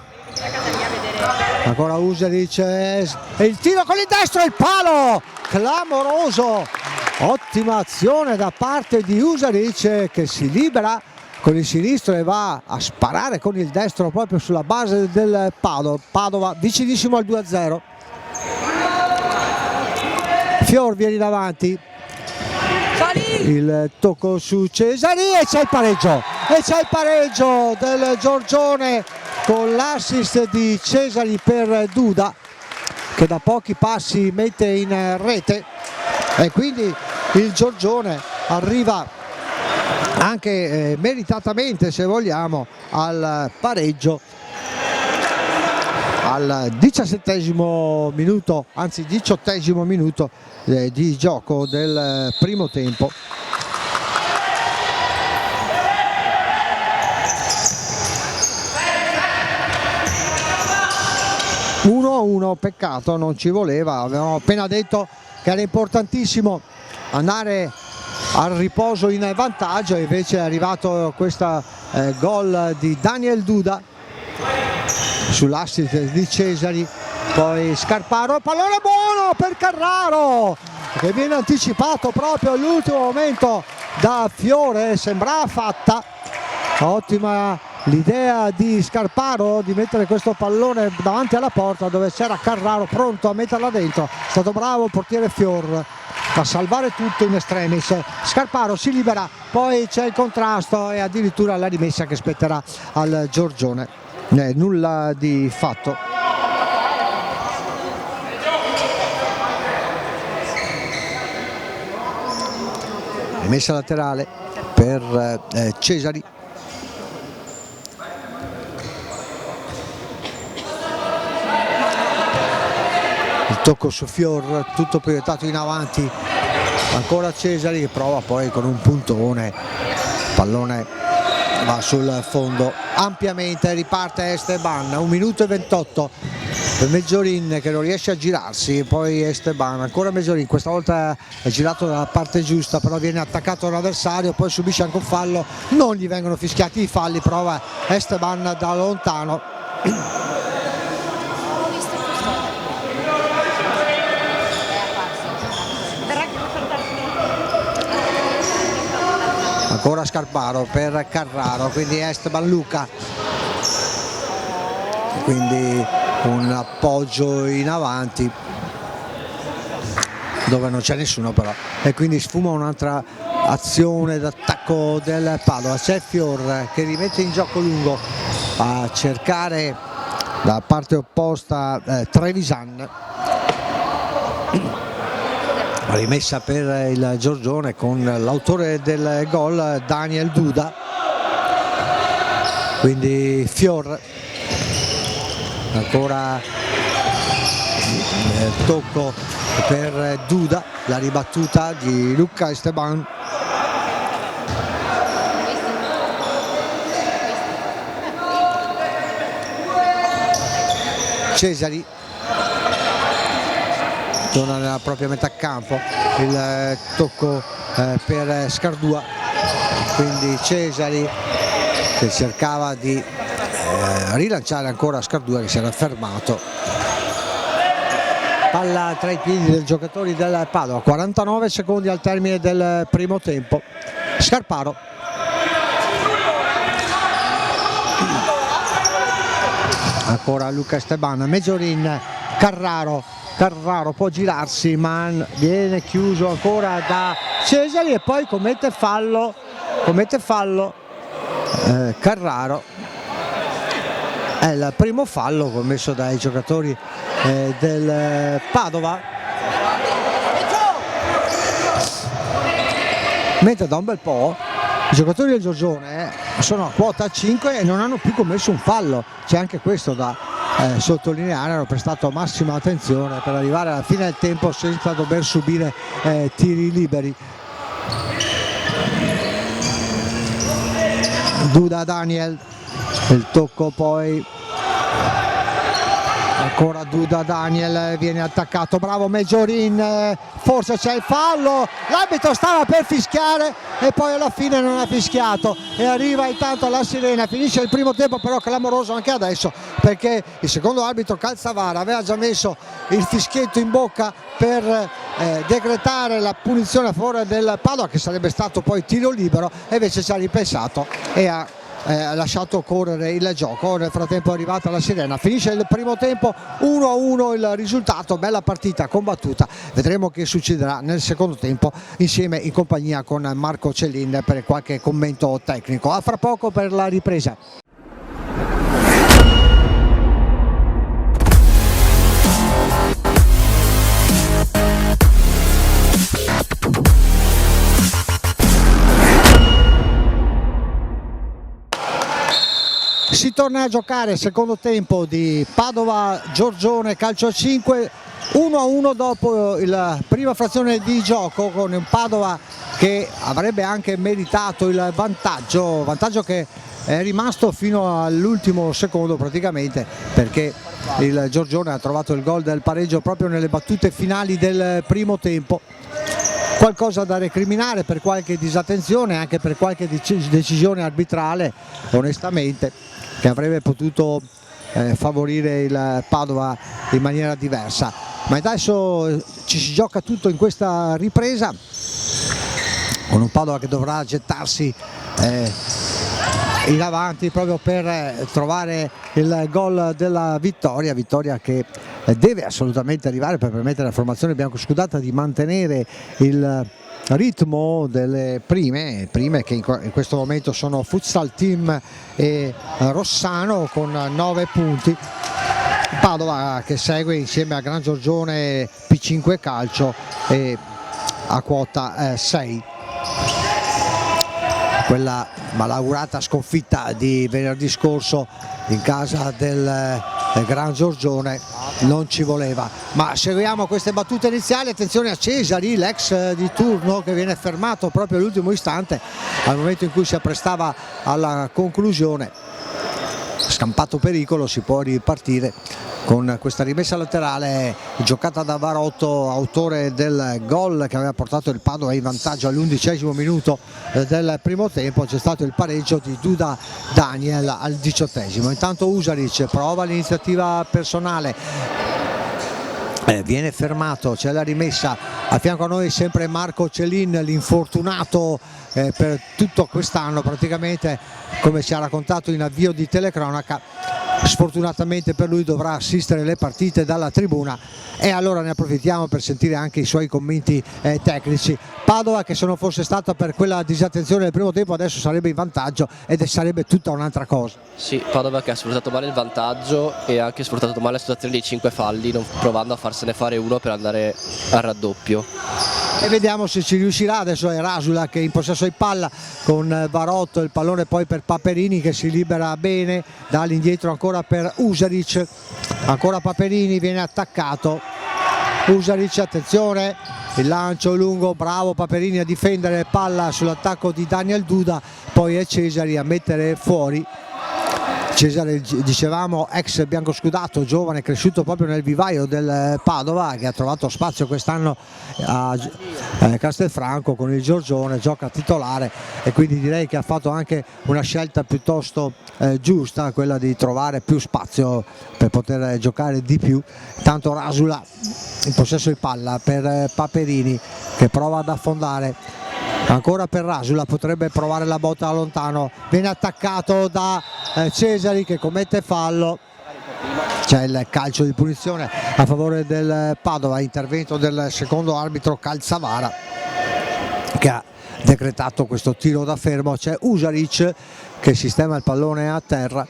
ancora Usaric e il tiro con il destro, il palo clamoroso, ottima azione da parte di Usaric che si libera con il sinistro e va a sparare con il destro proprio sulla base del Padova, vicinissimo al 2-0. Fior viene davanti, il tocco su Cesari e c'è il pareggio del Giorgione con l'assist di Cesari per Duda che da pochi passi mette in rete e quindi il Giorgione arriva anche meritatamente, se vogliamo, al pareggio al 17° minuto, anzi 18° minuto di gioco del primo tempo. (1-1), peccato, non ci voleva, avevamo appena detto che era importantissimo andare al riposo in vantaggio, invece è arrivato questo gol di Daniel Duda sull'assist di Cesari. Poi Scarparo, pallone buono per Carraro che viene anticipato proprio all'ultimo momento da Fiore, sembrava fatta. Ottima l'idea di Scarparo di mettere questo pallone davanti alla porta dove c'era Carraro pronto a metterla dentro. È stato bravo il portiere Fior a salvare tutto in extremis. Scarparo si libera, poi c'è il contrasto e addirittura la rimessa che spetterà al Giorgione. Nulla di fatto. Rimessa laterale per Cesari. Il tocco su Fior, tutto proiettato in avanti, ancora Cesari che prova poi con un puntone, pallone va sul fondo ampiamente, riparte Esteban, 1 minuto e 28 per Meggiorin che non riesce a girarsi, poi Esteban, ancora Meggiorin, questa volta è girato dalla parte giusta, però viene attaccato dall'avversario, poi subisce anche un fallo, non gli vengono fischiati i falli, prova Esteban da lontano. Ancora Scarparo per Carraro, quindi Esteban Luca, quindi un appoggio in avanti dove non c'è nessuno però, e quindi sfuma un'altra azione d'attacco del Padova. C'è Fior che rimette in gioco lungo a cercare da parte opposta Trevisan. Rimessa per il Giorgione con l'autore del gol Daniel Duda, quindi Fior, ancora tocco per Duda, la ribattuta di Luca Esteban. Cesari torna nella propria metà campo, il tocco per Scardua, quindi Cesari che cercava di rilanciare ancora Scardua che si era fermato. Palla tra i piedi dei giocatori del Padova, 49 secondi al termine del primo tempo. Scarparo, ancora Luca Esteban, Meggiorin, Carraro può girarsi ma viene chiuso ancora da Cesari e poi commette fallo Carraro. È il primo fallo commesso dai giocatori del Padova, mentre da un bel po' i giocatori del Giorgione sono a quota 5 e non hanno più commesso un fallo. C'è anche questo da sottolineare, hanno prestato massima attenzione per arrivare alla fine del tempo senza dover subire tiri liberi. Duda Daniel, il tocco poi ancora Duda Daniel, viene attaccato, bravo Meggiorin, forse c'è il fallo, l'arbitro stava per fischiare e poi alla fine non ha fischiato e arriva intanto la sirena. Finisce il primo tempo però clamoroso anche adesso, perché il secondo arbitro Calzavara aveva già messo il fischietto in bocca per decretare la punizione a favore del Padova, che sarebbe stato poi tiro libero, e invece ci ha ripensato e ha lasciato correre il gioco. Nel frattempo è arrivata la sirena, finisce il primo tempo 1-1 il risultato, bella partita combattuta, vedremo che succederà nel secondo tempo insieme in compagnia con Marco Cellin per qualche commento tecnico. A fra poco per la ripresa. Si torna a giocare il secondo tempo di Padova Giorgione calcio a 5, 1-1 dopo la prima frazione di gioco, con un Padova che avrebbe anche meritato il vantaggio che è rimasto fino all'ultimo secondo praticamente, perché il Giorgione ha trovato il gol del pareggio proprio nelle battute finali del primo tempo. qualcosa da recriminare per qualche disattenzione, anche per qualche decisione arbitrale, onestamente, che avrebbe potuto favorire il Padova in maniera diversa. Ma adesso ci si gioca tutto in questa ripresa, con un Padova che dovrà gettarsi in avanti proprio per trovare il gol della vittoria che deve assolutamente arrivare per permettere alla formazione biancoscudata di mantenere il ritmo delle prime che in questo momento sono Futsal Team e Rossano con 9 punti. Padova che segue insieme a Gran Giorgione P5 Calcio e a quota 6. Quella malaugurata sconfitta di venerdì scorso in casa del Gran Giorgione non ci voleva, ma seguiamo queste battute iniziali. Attenzione a Cesari, l'ex di turno, che viene fermato proprio all'ultimo istante, al momento in cui si apprestava alla conclusione. Scampato pericolo, si può ripartire con questa rimessa laterale giocata da Varotto, autore del gol che aveva portato il Padova in vantaggio all'11° minuto del primo tempo. C'è stato il pareggio di Duda Daniel al 18°. Intanto Usaric prova l'iniziativa personale, viene fermato, c'è la rimessa. A fianco a noi sempre Marco Celin, l'infortunato per tutto quest'anno praticamente, come ci ha raccontato in avvio di telecronaca. Sfortunatamente per lui dovrà assistere le partite dalla tribuna, e allora ne approfittiamo per sentire anche i suoi commenti tecnici. Padova, che se non fosse stata per quella disattenzione del primo tempo, adesso sarebbe in vantaggio ed sarebbe tutta un'altra cosa. Sì, Padova che ha sfruttato male il vantaggio e ha anche sfruttato male la situazione dei 5 falli, provando a farsene fare uno per andare al raddoppio. E vediamo se ci riuscirà. Adesso è Rasula che è in possesso di palla con Varotto, il pallone poi per Paperini che si libera bene, dà all'indietro ancora per Usaric, ancora Paperini, viene attaccato Usaric, attenzione, il lancio lungo, bravo Paperini a difendere, palla sull'attacco di Daniel Duda, poi è Cesari a mettere fuori. Cesare, dicevamo, ex biancoscudato, giovane, cresciuto proprio nel vivaio del Padova, che ha trovato spazio quest'anno a Castelfranco con il Giorgione, gioca titolare, e quindi direi che ha fatto anche una scelta piuttosto giusta, quella di trovare più spazio per poter giocare di più. Tanto Rasula in possesso di palla per Paperini che prova ad affondare, ancora per Rasula, potrebbe provare la botta da lontano, viene attaccato da Cesari che commette fallo. C'è il calcio di punizione a favore del Padova, intervento del secondo arbitro Calzavara che ha decretato questo tiro da fermo. C'è Usaric che sistema il pallone a terra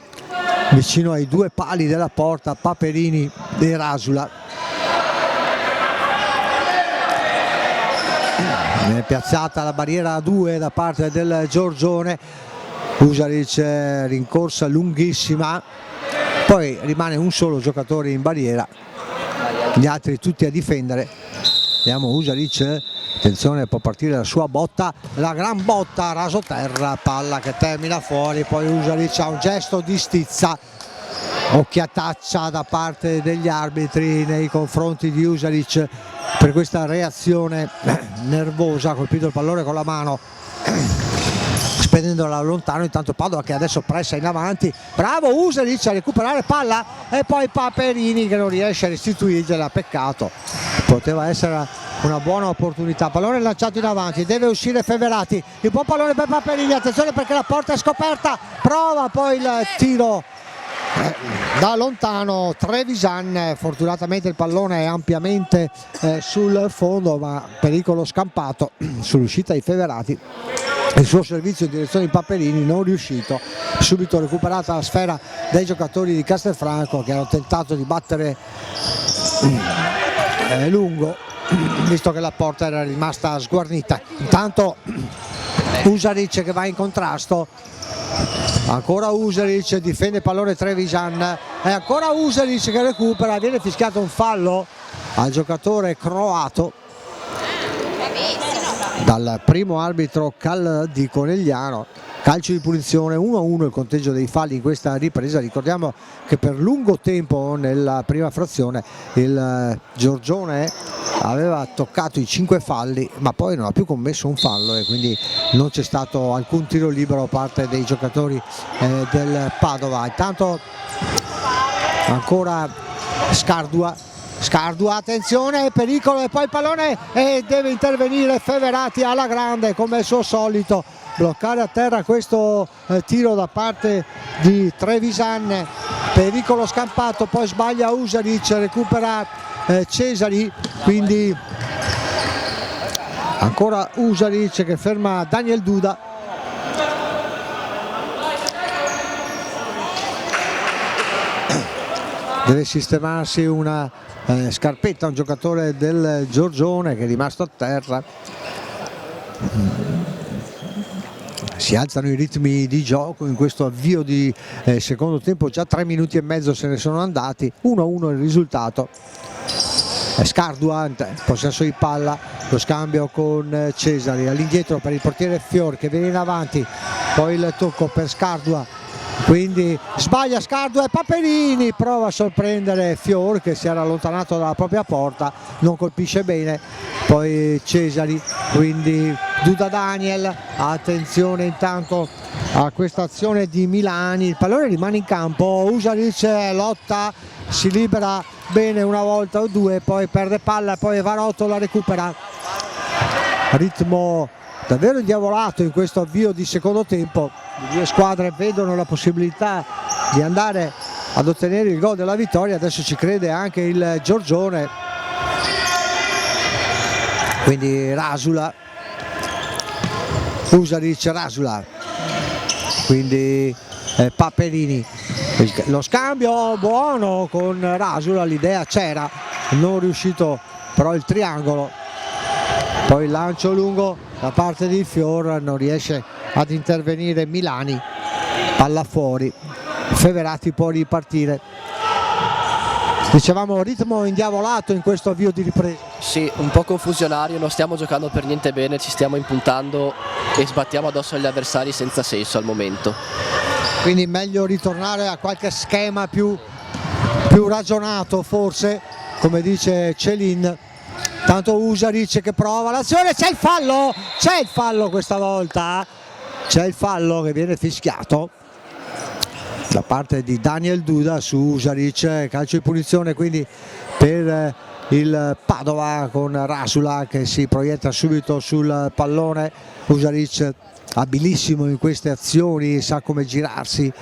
vicino ai due pali della porta, Paperini e Rasula. Viene piazzata la barriera a 2 da parte del Giorgione, Usaric rincorsa lunghissima, poi rimane un solo giocatore in barriera, gli altri tutti a difendere. Vediamo Usaric, attenzione, può partire la sua botta, la gran botta, raso terra, palla che termina fuori, poi Usaric ha un gesto di stizza, occhiataccia da parte degli arbitri nei confronti di Usaric per questa reazione nervosa, ha colpito il pallone con la mano spedendolo lontano. Intanto Padova che adesso pressa in avanti, bravo Usaric a recuperare palla, e poi Paperini che non riesce a restituirgliela, peccato, poteva essere una buona opportunità. Pallone lanciato in avanti, deve uscire Feverati, il buon pallone per Paperini, attenzione perché la porta è scoperta, prova poi il tiro da lontano Trevisan, fortunatamente il pallone è ampiamente sul fondo, ma pericolo scampato sull'uscita di Feverati, il suo servizio in direzione di Paperini non riuscito, subito recuperata la sfera dai giocatori di Castelfranco che hanno tentato di battere lungo visto che la porta era rimasta sguarnita. Intanto Usaric che va in contrasto, ancora Usaric, difende il pallone Trevisan, e ancora Usaric che recupera, viene fischiato un fallo al giocatore croato dal primo arbitro Cal di Conegliano. Calcio di punizione, 1-1 il conteggio dei falli in questa ripresa. Ricordiamo che per lungo tempo nella prima frazione il Giorgione aveva toccato i 5 falli, ma poi non ha più commesso un fallo e quindi non c'è stato alcun tiro libero da parte dei giocatori del Padova. Intanto ancora Scardua, attenzione, pericolo, e poi il pallone e deve intervenire Feverati alla grande come al suo solito, bloccare a terra questo tiro da parte di Trevisan. Pericolo scampato, poi sbaglia Usaric, recupera Cesari, quindi ancora Usaric che ferma Daniel Duda. Deve sistemarsi una scarpetta un giocatore del Giorgione che è rimasto a terra. Si alzano i ritmi di gioco in questo avvio di secondo tempo, già 3 minuti e mezzo se ne sono andati, 1-1 il risultato. Scardua, possesso di palla, lo scambio con Cesari, all'indietro per il portiere Fior che viene in avanti, poi il tocco per Scardua, quindi sbaglia Scardua e Paperini prova a sorprendere Fior che si era allontanato dalla propria porta, non colpisce bene, poi Cesari, quindi Duda Daniel, attenzione intanto a questa azione di Milani, il pallone rimane in campo, Usaric lotta, si libera bene una volta o due, poi perde palla, poi Varotto la recupera. Ritmo davvero indiavolato in questo avvio di secondo tempo, le due squadre vedono la possibilità di andare ad ottenere il gol della vittoria, adesso ci crede anche il Giorgione, quindi Rasula, Usaric, Rasula, quindi Paperini, lo scambio buono con Rasula, l'idea c'era, non riuscito però il triangolo, poi il lancio lungo da parte di Fior, non riesce ad intervenire Milani, palla fuori, Feverati può ripartire. Dicevamo ritmo indiavolato in questo avvio di ripresa. Sì, un po' confusionario, non stiamo giocando per niente bene, ci stiamo impuntando e sbattiamo addosso agli avversari senza senso al momento. Quindi meglio ritornare a qualche schema più ragionato forse, come dice Celin. Tanto Usaric che prova l'azione, c'è il fallo questa volta, c'è il fallo che viene fischiato da parte di Daniel Duda su Usaric, calcio di punizione quindi per il Padova con Rasula che si proietta subito sul pallone. Usaric abilissimo in queste azioni, sa come girarsi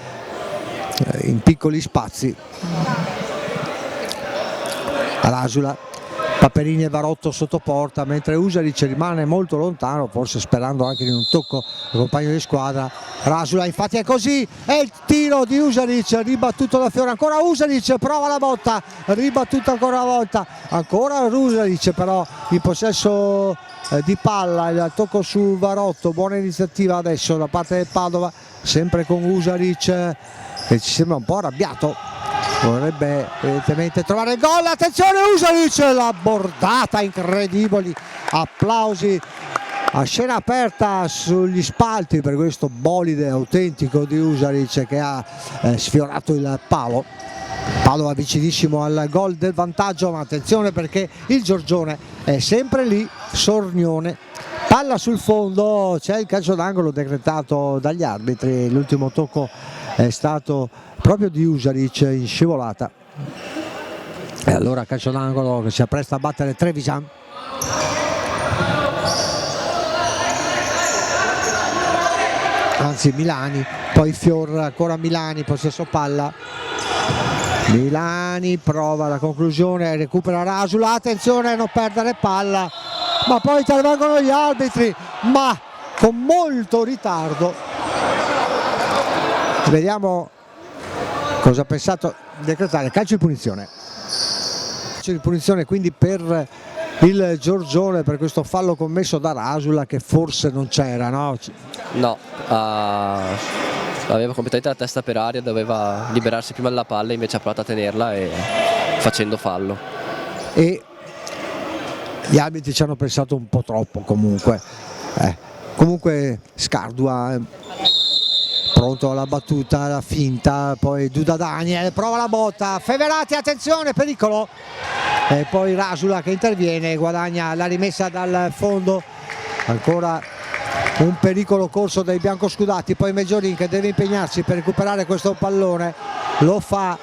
in piccoli spazi. Rasula, Paperini e Varotto sotto porta, mentre Usaric rimane molto lontano, forse sperando anche di un tocco al compagno di squadra. Rasula infatti è così, è il tiro di Usaric ribattuto da Fiore, ancora Usaric, prova la botta, ribattuta ancora una volta, ancora Usaric però in possesso di palla, il tocco su Varotto, buona iniziativa adesso da parte del Padova, sempre con Usaric che ci sembra un po' arrabbiato, vorrebbe evidentemente trovare il gol. Attenzione Usaric, la bordata incredibili, applausi a scena aperta sugli spalti per questo bolide autentico di Usaric che ha sfiorato il palo. Padova vicinissimo al gol del vantaggio, ma attenzione perché il Giorgione è sempre lì, sornione. Palla sul fondo, c'è il calcio d'angolo decretato dagli arbitri, l'ultimo tocco è stato proprio di Usaric in scivolata e allora calcio d'angolo che si appresta a battere Trevisan. Anzi Milani, poi Fior, ancora Milani, possesso palla, Milani prova la conclusione, recupera Rasula, attenzione a non perdere palla, ma poi intervengono gli arbitri, ma con molto ritardo. Vediamo cosa ha pensato di decretare. Calcio di punizione. Calcio di punizione quindi per il Giorgione per questo fallo commesso da Rasula che forse non c'era, no? No, aveva completamente la testa per aria, doveva liberarsi prima della palla, invece ha provato a tenerla e facendo fallo. E gli arbitri ci hanno pensato un po' troppo comunque. Comunque Scardua pronto alla battuta, la finta, poi Duda Daniel prova la botta, Feverati, attenzione, pericolo, e poi Rasula che interviene, guadagna la rimessa dal fondo, ancora un pericolo corso dai biancoscudati, poi Meggiorin che deve impegnarsi per recuperare questo pallone, lo fa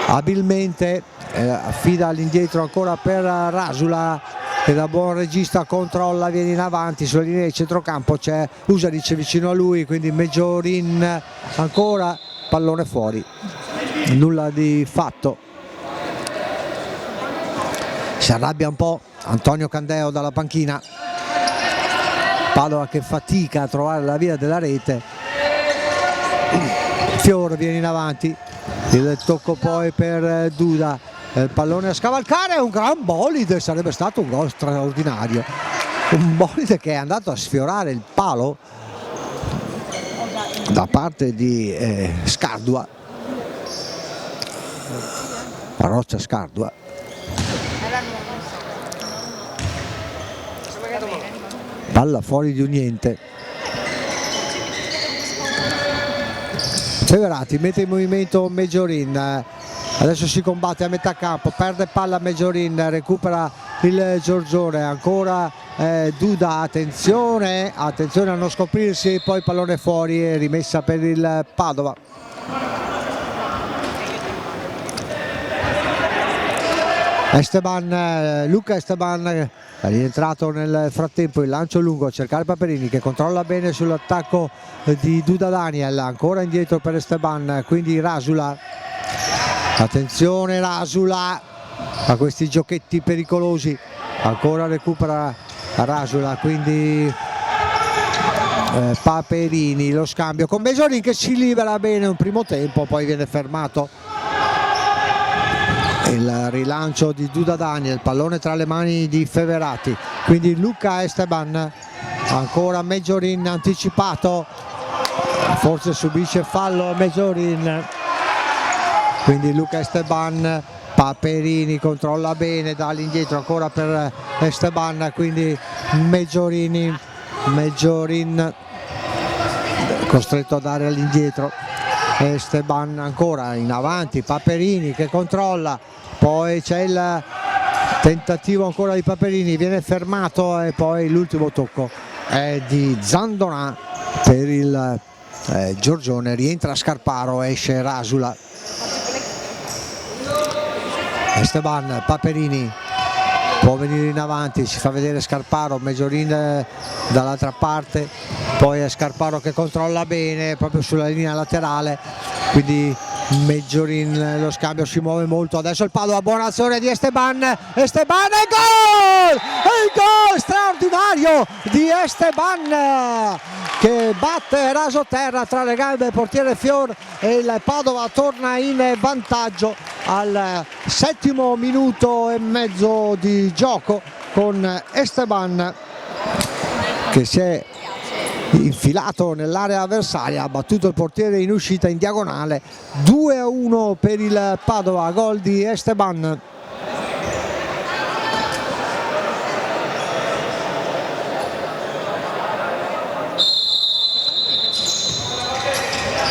abilmente, affida all'indietro ancora per Rasula che da buon regista controlla, viene in avanti sulla linea di centrocampo, c'è Usaric vicino a lui, quindi Meggiorin ancora, pallone fuori, nulla di fatto. Si arrabbia un po' Antonio Candeo dalla panchina, Padova che fatica a trovare la via della rete, Fior viene in avanti, il tocco poi per Duda, il pallone a scavalcare, un gran bolide, sarebbe stato un gol straordinario, un bolide che è andato a sfiorare il palo da parte di Scardua, Roccia Scardua. Palla fuori di un niente. Feverati mette in movimento Meggiorin, adesso si combatte a metà campo, perde palla Meggiorin, recupera il Giorgione, ancora Duda, attenzione a non scoprirsi, poi pallone fuori e rimessa per il Padova. Luca Esteban è rientrato nel frattempo, il lancio lungo a cercare Paperini che controlla bene sull'attacco di Duda Daniel, ancora indietro per Esteban, quindi Rasula, attenzione Rasula a questi giochetti pericolosi, ancora recupera Rasula, quindi Paperini, lo scambio con Meggiorin che si libera bene un primo tempo, poi viene fermato. Il rilancio di Duda Daniel, pallone tra le mani di Feverati, quindi Luca Esteban, ancora Meggiorin anticipato, forse subisce fallo Meggiorin, quindi Luca Esteban, Paperini controlla bene, dà all'indietro ancora per Esteban, quindi Meggiorin costretto a dare all'indietro, Esteban ancora in avanti, Paperini che controlla, poi c'è il tentativo ancora di Paperini, viene fermato e poi l'ultimo tocco è di Zandonà per il Giorgione, rientra Scarparo, esce Rasula. Esteban, Paperini può venire in avanti, si fa vedere Scarparo, Meggiorin dall'altra parte, poi è Scarparo che controlla bene proprio sulla linea laterale, quindi Meggiorin, lo scambio si muove molto, adesso il Padova, buona azione di Esteban e gol! Il gol straordinario di Esteban che batte raso terra tra le gambe del portiere Fior e il Padova torna in vantaggio al 7° minuto e mezzo di gioco con Esteban che si è infilato nell'area avversaria, ha battuto il portiere in uscita in diagonale, 2-1 per il Padova, gol di Esteban.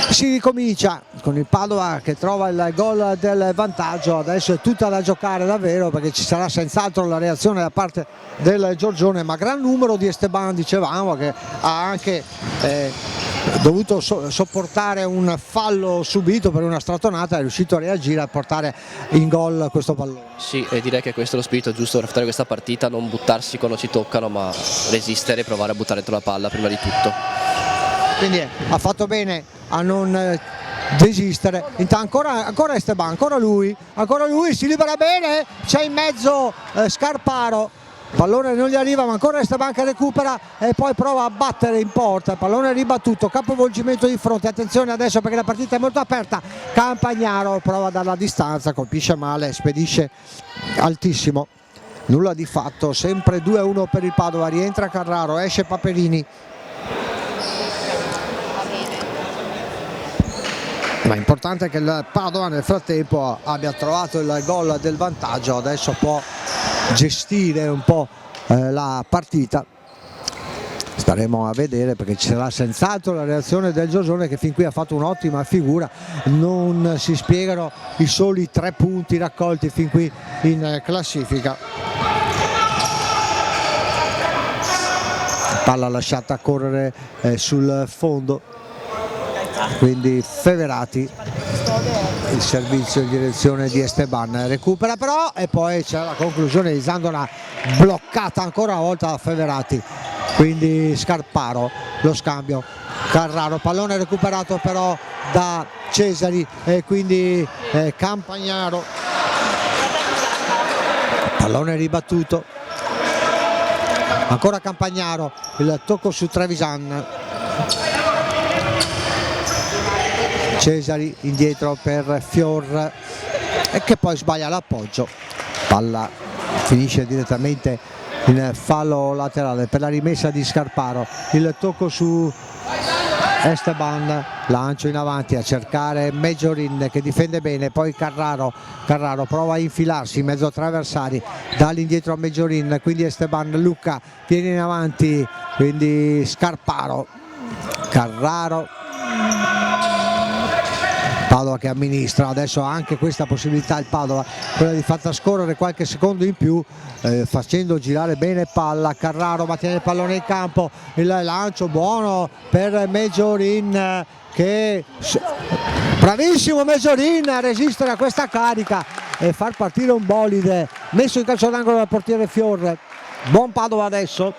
Si ricomincia con il Padova che trova il gol del vantaggio, adesso è tutta da giocare davvero perché ci sarà senz'altro la reazione da parte del Giorgione, ma gran numero di Esteban, dicevamo, che ha anche dovuto sopportare un fallo subito per una strattonata, è riuscito a reagire a portare in gol questo pallone. Sì, e direi che questo è lo spirito giusto per fare questa partita, non buttarsi quando ci toccano ma resistere e provare a buttare dentro la palla prima di tutto. Quindi ha fatto bene a non desistere. Intanto ancora Esteban, ancora lui si libera bene, c'è in mezzo Scarparo, il pallone non gli arriva ma ancora Esteban che recupera e poi prova a battere in porta, il pallone è ribattuto, capovolgimento di fronte, attenzione adesso perché la partita è molto aperta, Campagnaro prova dalla distanza, colpisce male, spedisce altissimo, nulla di fatto, sempre 2-1 per il Padova, rientra Carraro, esce Paperini. Ma è importante che il Padova nel frattempo abbia trovato il gol del vantaggio, adesso può gestire un po' la partita. Staremo a vedere, perché ci sarà senz'altro la reazione del Giorgione, che fin qui ha fatto un'ottima figura. Non si spiegano i soli 3 punti raccolti fin qui in classifica. Palla lasciata correre sul fondo, quindi Feverati, il servizio in direzione di Esteban, recupera però, e poi c'è la conclusione di Zandona, bloccata ancora una volta da Feverati, quindi Scarparo, lo scambio, Carraro, pallone recuperato però da Cesari e quindi Campagnaro, pallone ribattuto, ancora Campagnaro, il tocco su Trevisan, Cesari indietro per Fior, e che poi sbaglia l'appoggio, palla finisce direttamente in fallo laterale per la rimessa di Scarparo, il tocco su Esteban, lancio in avanti a cercare Meggiorin che difende bene, poi Carraro prova a infilarsi in mezzo a 3 avversari, dall'indietro a Meggiorin, quindi Esteban, Luca viene in avanti, quindi Scarparo, Carraro, Padova che amministra adesso anche questa possibilità, il Padova, quella di far trascorrere qualche secondo in più, facendo girare bene palla. Carraro mantiene il pallone in campo, il lancio buono per Meggiorin, che bravissimo Meggiorin a resistere a questa carica e far partire un bolide messo in calcio d'angolo dal portiere Fior. Buon Padova adesso.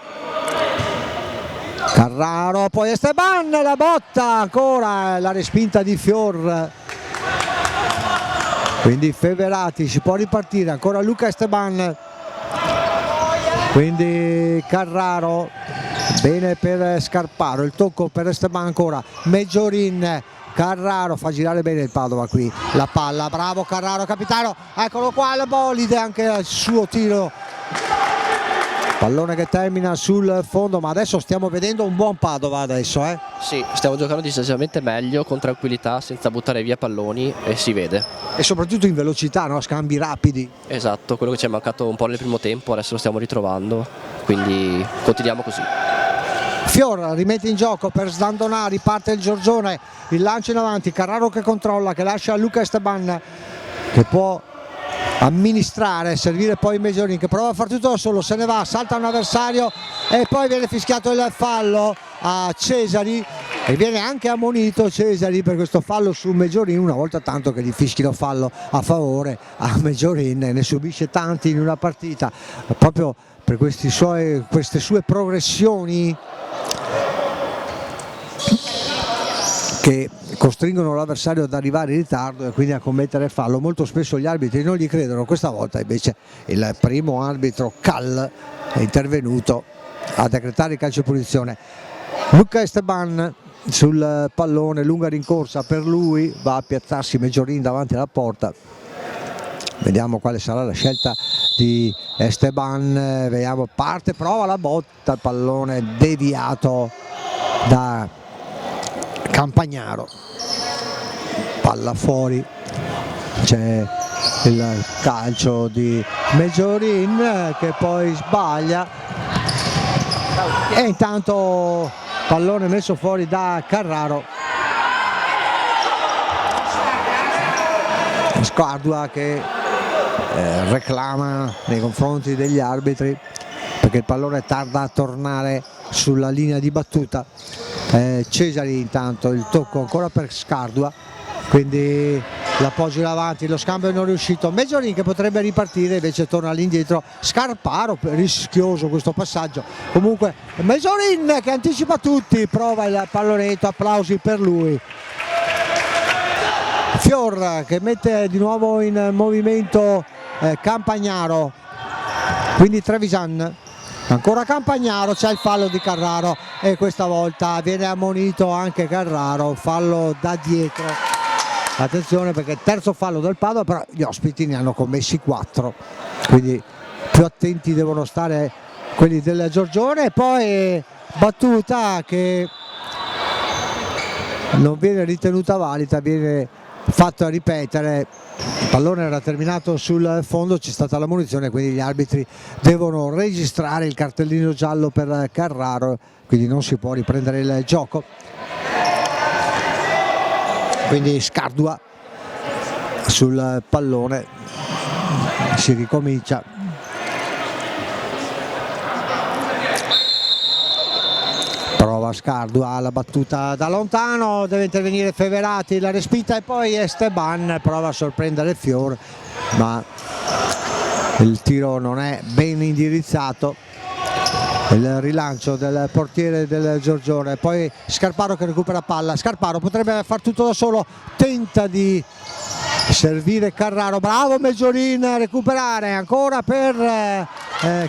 Carraro, poi Esteban, la botta, ancora la respinta di Fior, quindi Feverati, si può ripartire, ancora Luca Esteban, quindi Carraro, bene per Scarparo, il tocco per Esteban ancora, Meggiorin, Carraro fa girare bene il Padova qui, la palla, bravo Carraro, capitano, eccolo qua il bolide, anche il suo tiro. Pallone che termina sul fondo, ma adesso stiamo vedendo un buon Padova adesso, eh? Sì, stiamo giocando decisamente meglio, con tranquillità, senza buttare via palloni, e si vede. E soprattutto in velocità, no? Scambi rapidi. Esatto, quello che ci è mancato un po' nel primo tempo, adesso lo stiamo ritrovando, quindi continuiamo così. Fior rimette in gioco per Sdandonà, riparte il Giorgione, il lancio in avanti, Carraro che controlla, che lascia Luca Esteban, che può amministrare, servire poi Meggiorin che prova a far tutto da solo, se ne va, salta un avversario e poi viene fischiato il fallo a Cesari e viene anche ammonito Cesari per questo fallo su Meggiorin, una volta tanto che gli fischino fallo a favore a Meggiorin, ne subisce tanti in una partita proprio per queste sue progressioni che costringono l'avversario ad arrivare in ritardo e quindi a commettere fallo. Molto spesso gli arbitri non gli credono, questa volta invece il primo arbitro Cal è intervenuto a decretare il calcio di punizione. Luca Esteban sul pallone, lunga rincorsa per lui, va a piazzarsi Meggiorin davanti alla porta. Vediamo quale sarà la scelta di Esteban, vediamo, parte, prova la botta, il pallone deviato da Campagnaro, palla fuori, c'è il calcio di Meggiorin che poi sbaglia e intanto pallone messo fuori da Carraro. Scardua che reclama nei confronti degli arbitri perché il pallone tarda a tornare sulla linea di battuta. Cesari intanto, il tocco ancora per Scardua, quindi l'appoggio in avanti, lo scambio non riuscito, Meggiorin che potrebbe ripartire invece torna all'indietro, Scarparo, rischioso questo passaggio, comunque Meggiorin che anticipa tutti, prova il pallonetto, applausi per lui. Fior che mette di nuovo in movimento Campagnaro, quindi Trevisan, ancora Campagnaro, c'è il fallo di Carraro e questa volta viene ammonito anche Carraro, fallo da dietro, attenzione perché terzo fallo del Padova, però gli ospiti ne hanno commessi 4, quindi più attenti devono stare quelli del Giorgione. E poi battuta che non viene ritenuta valida, viene fatto ripetere, il pallone era terminato sul fondo, c'è stata la munizione, quindi gli arbitri devono registrare il cartellino giallo per Carraro, quindi non si può riprendere il gioco. Quindi Scardua sul pallone, si ricomincia. Prova Scardua la battuta da lontano, deve intervenire Feverati, la respinta, e poi Esteban prova a sorprendere Fior, ma il tiro non è ben indirizzato. Il rilancio del portiere del Giorgione, poi Scarparo che recupera palla. Scarparo potrebbe far tutto da solo, tenta di servire Carraro, bravo Meggiorin a recuperare, ancora per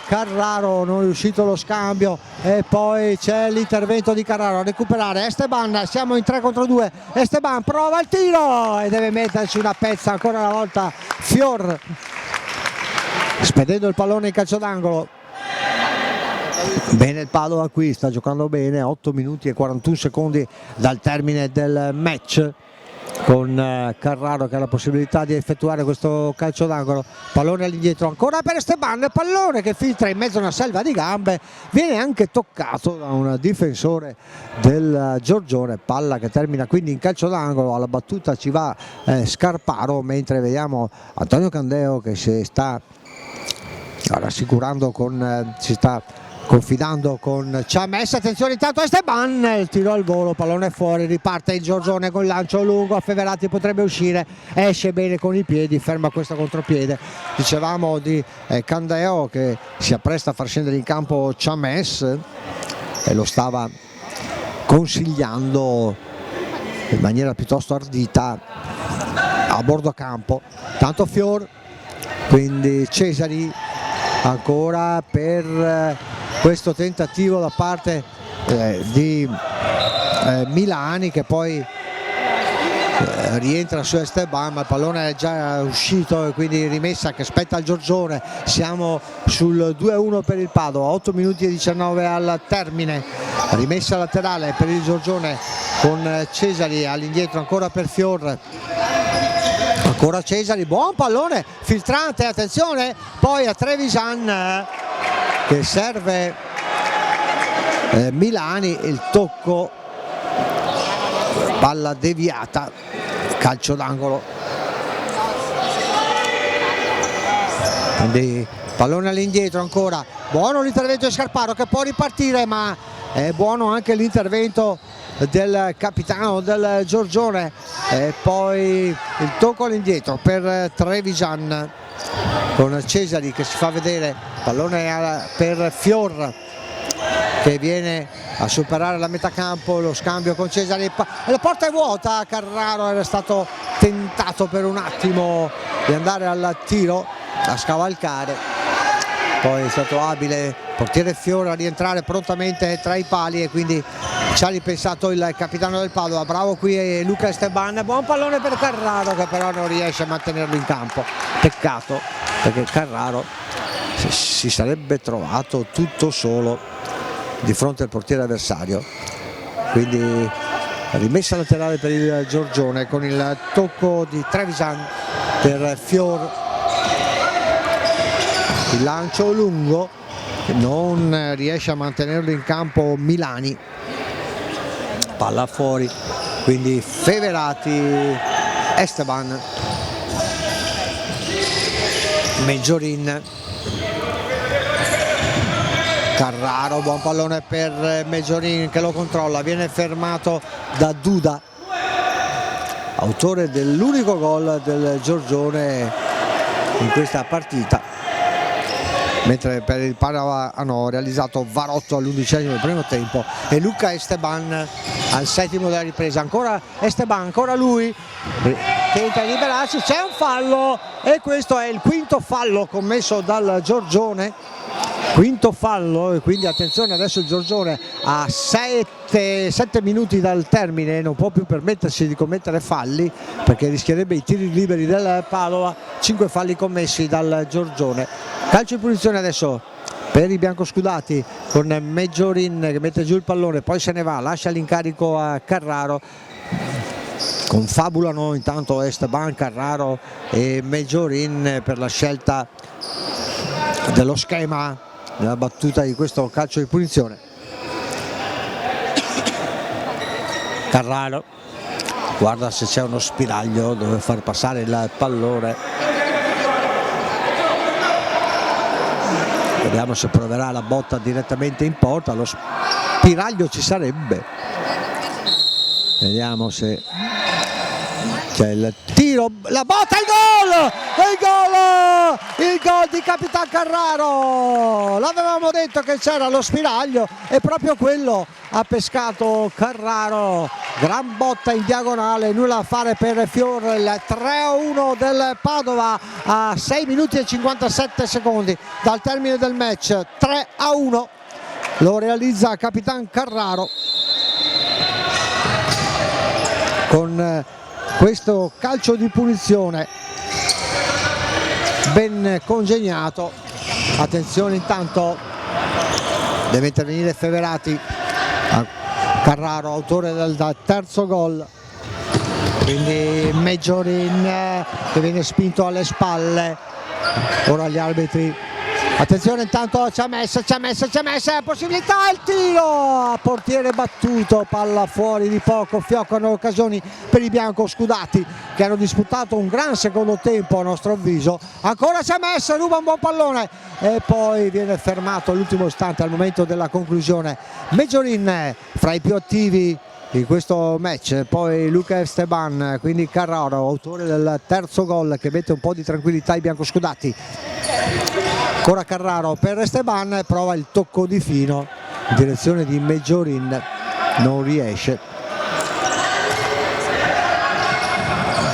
Carraro, non è riuscito lo scambio, e poi c'è l'intervento di Carraro a recuperare Esteban, siamo in 3 contro 2, Esteban prova il tiro e deve metterci una pezza ancora una volta Fior, spedendo il pallone in calcio d'angolo. Bene il Padova qui, sta giocando bene, 8 minuti e 41 secondi dal termine del match, con Carraro che ha la possibilità di effettuare questo calcio d'angolo. Pallone all'indietro ancora per Esteban, pallone che filtra in mezzo a una selva di gambe, viene anche toccato da un difensore del Giorgione, palla che termina quindi in calcio d'angolo. Alla battuta ci va Scarparo, mentre vediamo Antonio Candeo che si sta rassicurando si sta confidando con Ciames. Attenzione intanto Esteban, il tiro al volo, pallone fuori, riparte il Giorgione con il lancio lungo, a Feverati potrebbe uscire, esce bene con i piedi, ferma questo contropiede. Dicevamo di Candeo che si appresta a far scendere in campo Ciames e lo stava consigliando in maniera piuttosto ardita a bordo campo. Tanto Fior, quindi Cesari ancora per questo tentativo da parte di Milani, che poi rientra su Esteban, ma il pallone è già uscito e quindi rimessa che spetta al Giorgione. Siamo sul 2-1 per il Padova, 8 minuti e 19 al termine, rimessa laterale per il Giorgione con Cesari all'indietro ancora per Fior, ancora Cesari, buon pallone filtrante, attenzione poi a Trevisan che serve Milani, il tocco, palla deviata, calcio d'angolo. Quindi pallone all'indietro ancora, buono l'intervento di Scarparo che può ripartire, ma è buono anche l'intervento del capitano del Giorgione, e poi il tocco all'indietro per Trevisan con Cesari che si fa vedere, pallone per Fior che viene a superare la metà campo, lo scambio con Cesari e la porta è vuota. Carraro era stato tentato per un attimo di andare al tiro, a scavalcare, poi è stato abile portiere Fior a rientrare prontamente tra i pali e quindi ci ha ripensato il capitano del Padova. Bravo qui Luca Esteban, buon pallone per Carraro che però non riesce a mantenerlo in campo, peccato, perché Carraro si sarebbe trovato tutto solo di fronte al portiere avversario. Quindi rimessa laterale per il Giorgione con il tocco di Trevisan per Fior, il lancio lungo, non riesce a mantenerlo in campo Milani, palla fuori, quindi Feverati, Esteban, Meggiorin, Carraro, buon pallone per Meggiorin che lo controlla, viene fermato da Duda, autore dell'unico gol del Giorgione in questa partita, mentre per il Padova hanno realizzato Varotto all'11° del primo tempo e Luca Esteban al 7° della ripresa. Ancora Esteban, ancora lui tenta di liberarsi, c'è un fallo e questo è il quinto fallo commesso dal Giorgione, quinto fallo, e quindi attenzione, adesso il Giorgione a 7 minuti dal termine non può più permettersi di commettere falli perché rischierebbe i tiri liberi del Padova. 5 falli commessi dal Giorgione. Calcio in punizione adesso per i biancoscudati con Meggiorin che mette giù il pallone, poi se ne va, lascia l'incarico a Carraro. confabulano intanto Esteban, Carraro e Mejorin per la scelta dello schema nella battuta di questo calcio di punizione. Carraro guarda se c'è uno spiraglio dove far passare il pallone, vediamo se proverà la botta direttamente in porta. Lo spiraglio ci sarebbe, vediamo se c'è il tiro, la botta, il gol di Capitan Carraro. L'avevamo detto che c'era lo spiraglio e proprio quello ha pescato Carraro, gran botta in diagonale, nulla da fare per Fior. Il 3-1 del Padova a 6 minuti e 57 secondi dal termine del match. 3-1 lo realizza Capitan Carraro con questo calcio di punizione ben congegnato. Attenzione, intanto deve intervenire Feverati. Carraro, autore del terzo gol, quindi Mejorin che viene spinto alle spalle. Ora gli arbitri, attenzione, intanto c'è messa, possibilità, il tiro a portiere battuto, palla fuori di poco. Fioccano occasioni per i biancoscudati che hanno disputato un gran secondo tempo a nostro avviso. Ancora c'è messa, ruba un buon pallone e poi viene fermato all'ultimo istante al momento della conclusione. Mejorin fra i più attivi in questo match, poi Luca Esteban, quindi Carraro, autore del terzo gol che mette un po' di tranquillità ai biancoscudati. Ancora Carraro per Esteban, prova il tocco di fino in direzione di Mejorin, non riesce.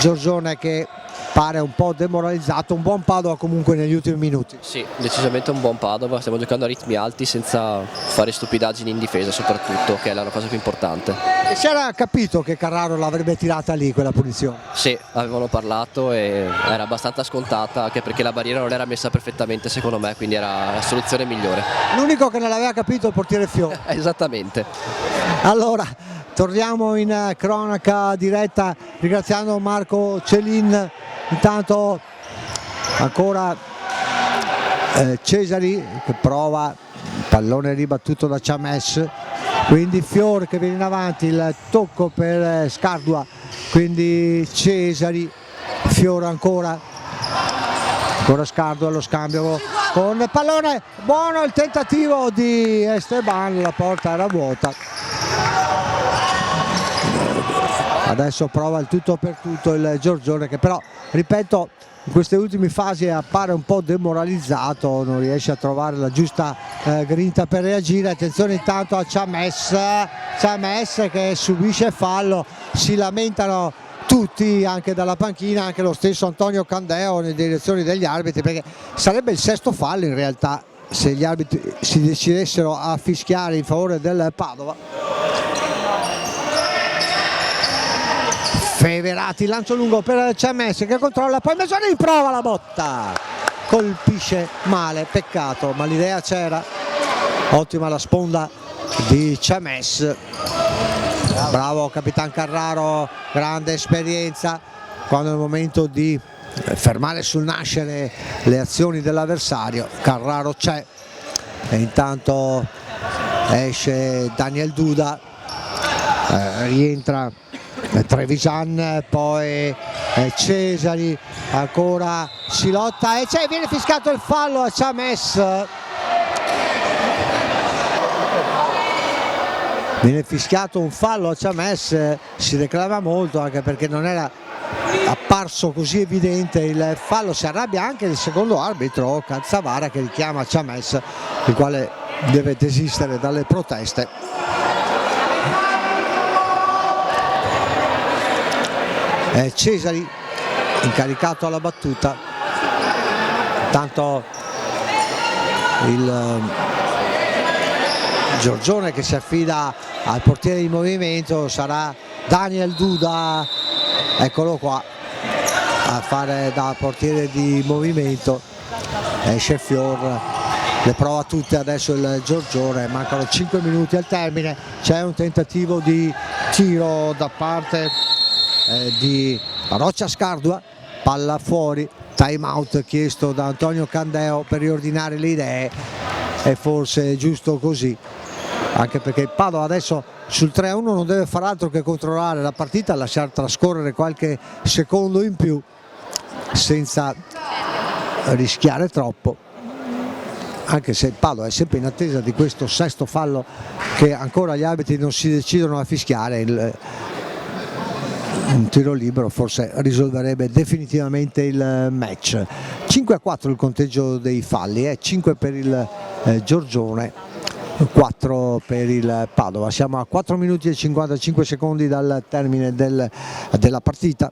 Giorgione che pare un po' demoralizzato. Un buon Padova comunque negli ultimi minuti. Sì, decisamente un buon Padova, stiamo giocando a ritmi alti senza fare stupidaggini in difesa soprattutto, che è la cosa più importante. E si era capito che Carraro l'avrebbe tirata lì quella punizione? Sì, avevano parlato e era abbastanza scontata, anche perché la barriera non era messa perfettamente secondo me, quindi era la soluzione migliore. L'unico che non l'aveva capito è il portiere Fiore. Esattamente. Allora, torniamo in cronaca diretta ringraziando Marco Celin. Intanto ancora Cesari che prova, pallone ribattuto da Chames, quindi Fior che viene in avanti, il tocco per Scardua, quindi Cesari, Fior ancora Scardua, lo scambio con il pallone, buono il tentativo di Esteban, la porta era vuota. Adesso prova il tutto per tutto il Giorgione che però, ripeto, in queste ultime fasi appare un po' demoralizzato, non riesce a trovare la giusta grinta per reagire. Attenzione intanto a Chames che subisce fallo, si lamentano tutti anche dalla panchina, anche lo stesso Antonio Candeo nelle direzioni degli arbitri, perché sarebbe il sesto fallo in realtà se gli arbitri si decidessero a fischiare in favore del Padova. Feverati, lancio lungo per Chames che controlla, poi Mejorin prova la botta, colpisce male, peccato, ma l'idea c'era. Ottima la sponda di Chames, bravo Capitan Carraro, grande esperienza quando è il momento di fermare sul nascere le azioni dell'avversario. Carraro c'è e intanto esce Daniel Duda, rientra Trevisan, poi Cesari, ancora si lotta e viene fiscato il fallo a Chames. Viene fischiato un fallo a Chames, si reclama molto anche perché non era apparso così evidente il fallo. Si arrabbia anche il secondo arbitro Cazzavara che richiama Chames, il quale deve desistere dalle proteste. Cesari incaricato alla battuta, tanto il Giorgione che si affida al portiere di movimento sarà Daniel Duda, eccolo qua a fare da portiere di movimento. Esce Fior, le prova tutte adesso il Giorgione, mancano 5 minuti al termine, c'è un tentativo di tiro da parte di Roccia Scardua, palla fuori, time out chiesto da Antonio Candeo per riordinare le idee, e forse è giusto così, anche perché il Padova adesso sul 3-1 non deve far altro che controllare la partita, lasciar trascorrere qualche secondo in più senza rischiare troppo, anche se il Padova è sempre in attesa di questo sesto fallo che ancora gli arbitri non si decidono a fischiare. Un tiro libero forse risolverebbe definitivamente il match. 5-4 il conteggio dei falli, 5 per il Giorgione, 4 per il Padova. Siamo a 4 minuti e 55 secondi dal termine della partita.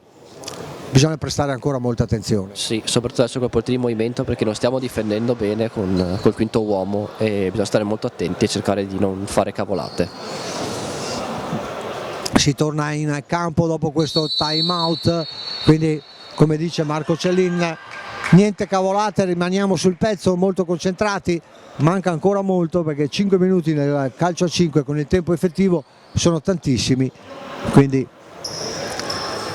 Bisogna prestare ancora molta attenzione. Sì, soprattutto adesso col portiere in movimento, perché non stiamo difendendo bene col quinto uomo e bisogna stare molto attenti e cercare di non fare cavolate. Si torna in campo dopo questo time out, quindi come dice Marco Cellin, niente cavolate, rimaniamo sul pezzo molto concentrati. Manca ancora molto perché 5 minuti nel calcio a 5 con il tempo effettivo sono tantissimi, quindi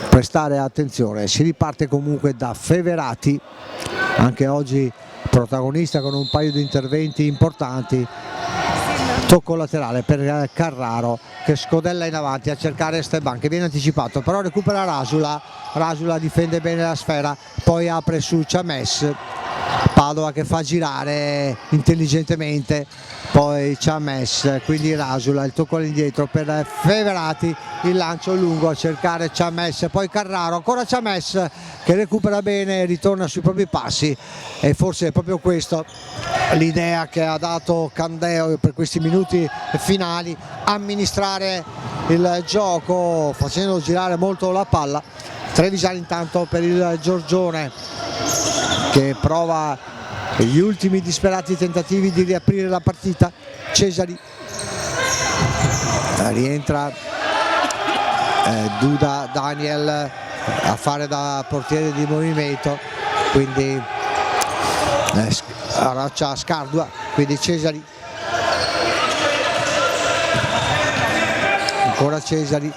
prestare attenzione. Si riparte comunque da Feverati, anche oggi protagonista con un paio di interventi importanti. Tocco laterale per Carraro che scodella in avanti a cercare Esteban, che viene anticipato, però recupera Rasula difende bene la sfera, poi apre su Chames, Padova che fa girare intelligentemente, poi Chames, quindi Rasula, il tocco all'indietro per Feverati, il lancio lungo a cercare Chames, poi Carraro, ancora Chames che recupera bene e ritorna sui propri passi, e forse è proprio questo l'idea che ha dato Candeo per questi minuti finali: amministrare il gioco facendo girare molto la palla. Trevisan intanto per il Giorgione che prova gli ultimi disperati tentativi di riaprire la partita. Cesari, rientra Duda Daniel a fare da portiere di movimento, quindi Roccia Scardua, quindi Cesari, ancora Cesari,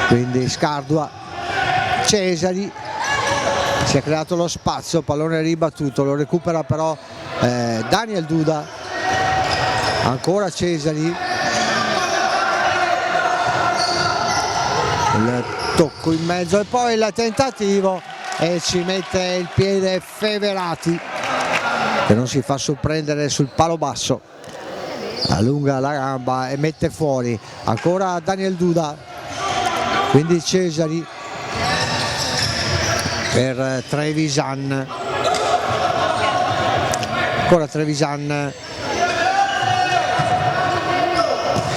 quindi Scardua, Cesari, si è creato lo spazio, pallone ribattuto, lo recupera però Daniel Duda, ancora Cesari, il tocco in mezzo e poi il tentativo, e ci mette il piede Feverati che non si fa sorprendere sul palo basso, allunga la gamba e mette fuori. Ancora Daniel Duda, quindi Cesari per Trevisan, ancora Trevisan,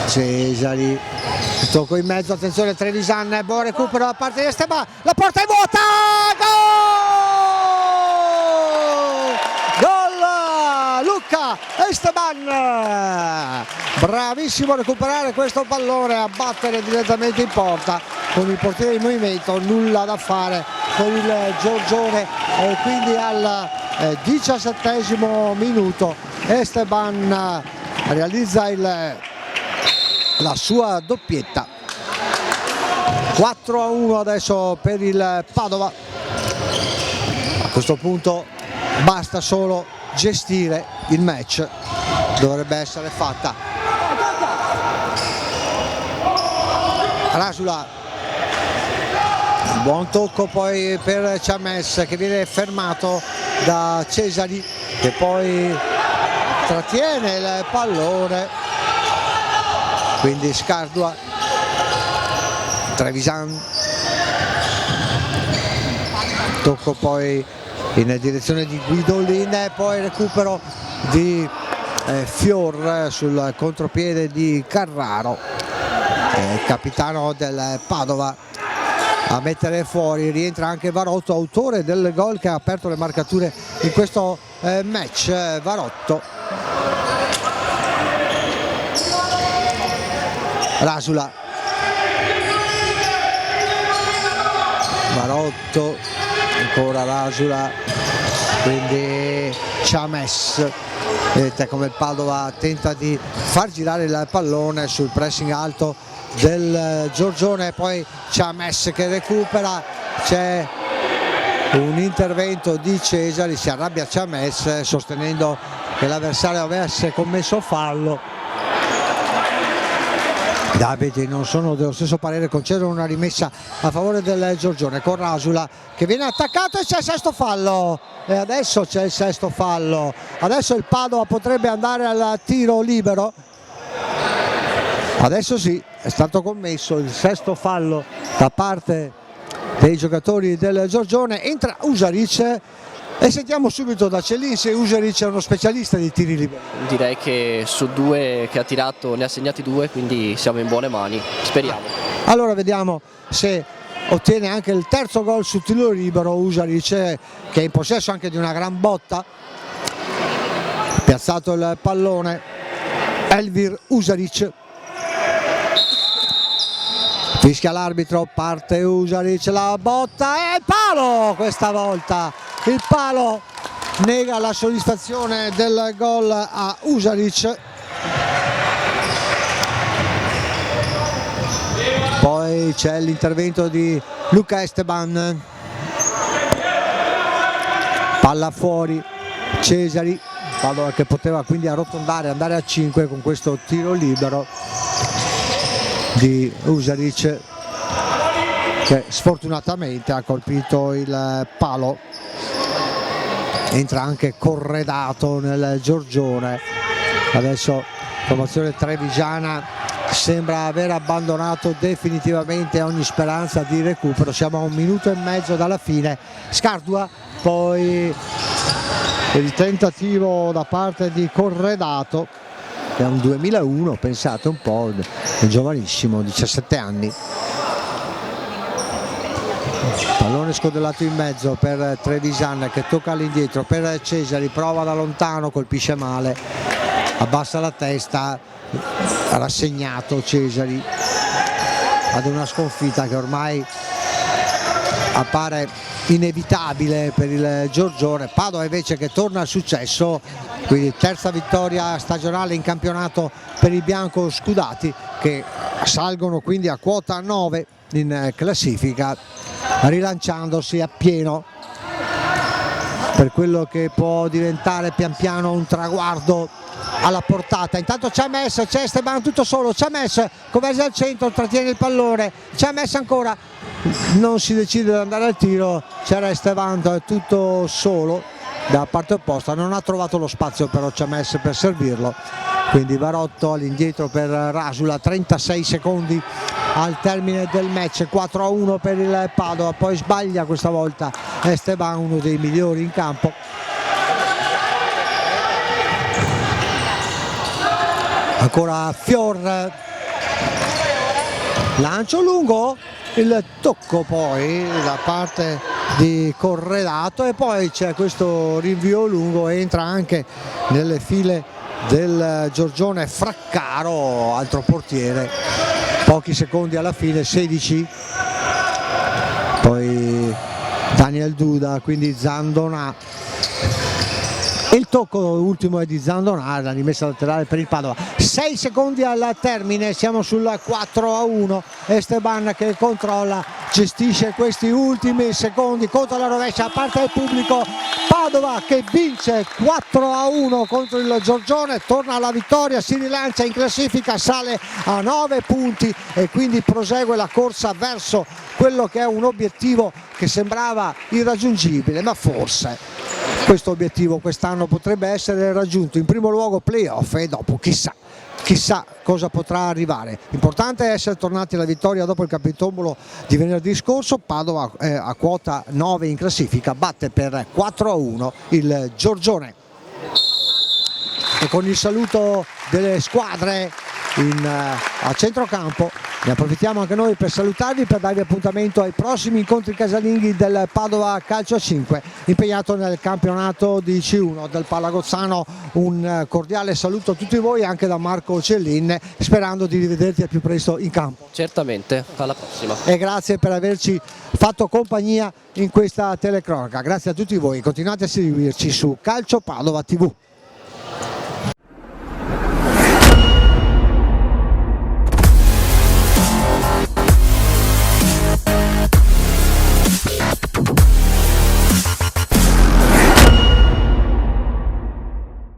Cesari, tocco in mezzo, attenzione Trevisan, buon recupero da parte di Esteban, la porta è vuota, gol! Luca Esteban, bravissimo a recuperare questo pallone, a battere direttamente in porta con il portiere in movimento, nulla da fare con il Giorgione, e quindi al 17° minuto Esteban realizza la sua doppietta. 4-1 adesso per il Padova. A questo punto basta solo gestire il match, dovrebbe essere fatta. Rasula, buon tocco poi per Chames che viene fermato da Cesari, che poi trattiene il pallone, quindi Scardua, Trevisan, tocco poi in direzione di Guidolin e poi recupero di Fior sul contropiede di Carraro, capitano del Padova, a mettere fuori. Rientra anche Varotto, autore del gol che ha aperto le marcature in questo match. Varotto, Rasula, Varotto, ancora Rasula, quindi Chames. Vedete come il Padova tenta di far girare il pallone sul pressing alto del Giorgione, poi Ciames che recupera, c'è un intervento di Cesari, si arrabbia Ciames sostenendo che l'avversario avesse commesso fallo. Gli arbitri non sono dello stesso parere, concedono una rimessa a favore del Giorgione con Rasula che viene attaccato e c'è il sesto fallo, e adesso c'è il sesto fallo, adesso il Padova potrebbe andare al tiro libero, adesso sì, è stato commesso il sesto fallo da parte dei giocatori del Giorgione. Entra Usaric e sentiamo subito da Cellin se Usaric è uno specialista di tiri liberi. Direi che su 2 che ha tirato ne ha segnati 2, quindi siamo in buone mani, speriamo. Allora vediamo se ottiene anche il terzo gol su tiro libero Usaric, che è in possesso anche di una gran botta. Piazzato il pallone Elvir Usaric, fischia l'arbitro, parte Usaric, la botta e il palo, questa volta il palo nega la soddisfazione del gol a Usaric. Poi c'è l'intervento di Luca Esteban, palla fuori, Cesari, Padova che poteva quindi arrotondare, andare a 5 con questo tiro libero di Usaric che sfortunatamente ha colpito il palo. Entra anche Corredato nel Giorgione, adesso formazione trevigiana sembra aver abbandonato definitivamente ogni speranza di recupero, siamo a 1 minuto e mezzo dalla fine. Scardua, poi il tentativo da parte di Corredato che è un 2001, pensate un po', è giovanissimo, 17 anni. Pallone scodellato in mezzo per Trevisan che tocca all'indietro per Cesari, prova da lontano, colpisce male, abbassa la testa, rassegnato Cesari ad una sconfitta che ormai appare inevitabile per il Giorgione. Padova invece che torna al successo, quindi terza vittoria stagionale in campionato per i bianco-scudati che salgono quindi a quota 9 in classifica, rilanciandosi appieno per quello che può diventare pian piano un traguardo alla portata. Intanto Ciames, c'è Esteban tutto solo, Ciames converge al centro, trattiene il pallone, Ciames ancora, non si decide ad andare al tiro, c'era Esteban tutto solo da parte opposta, non ha trovato lo spazio però Ciames per servirlo, quindi Varotto all'indietro per Rasula, 36 secondi al termine del match, 4-1 per il Padova, poi sbaglia questa volta Esteban, uno dei migliori in campo. Ancora Fior, lancio lungo, il tocco poi da parte di Corredato e poi c'è questo rinvio lungo, entra anche nelle file del Giorgione Fraccaro, altro portiere, pochi secondi alla fine, 16, poi Daniel Duda, quindi Zandonà. Il tocco ultimo è di Zandonà, la rimessa laterale per il Padova. 6 secondi al termine, siamo sul 4-1. Esteban che controlla, gestisce questi ultimi secondi contro la rovescia, a parte il pubblico. Padova che vince 4-1 contro il Giorgione, torna alla vittoria, si rilancia in classifica, sale a 9 punti e quindi prosegue la corsa verso quello che è un obiettivo che sembrava irraggiungibile, ma forse questo obiettivo quest'anno potrebbe essere raggiunto. In primo luogo playoff e dopo chissà cosa potrà arrivare. Importante è essere tornati alla vittoria dopo il capitombolo di venerdì scorso. Padova a quota 9 in classifica, batte per 4-1 il Giorgione. E con il saluto delle squadre a centrocampo ne approfittiamo anche noi per salutarvi, per darvi appuntamento ai prossimi incontri casalinghi del Padova Calcio a 5 impegnato nel campionato di C1 del Palagozzano. Un cordiale saluto a tutti voi anche da Marco Cellin, sperando di rivederti al più presto in campo. Certamente, alla prossima. E grazie per averci fatto compagnia in questa telecronaca. Grazie a tutti voi, continuate a seguirci su Calcio Padova TV.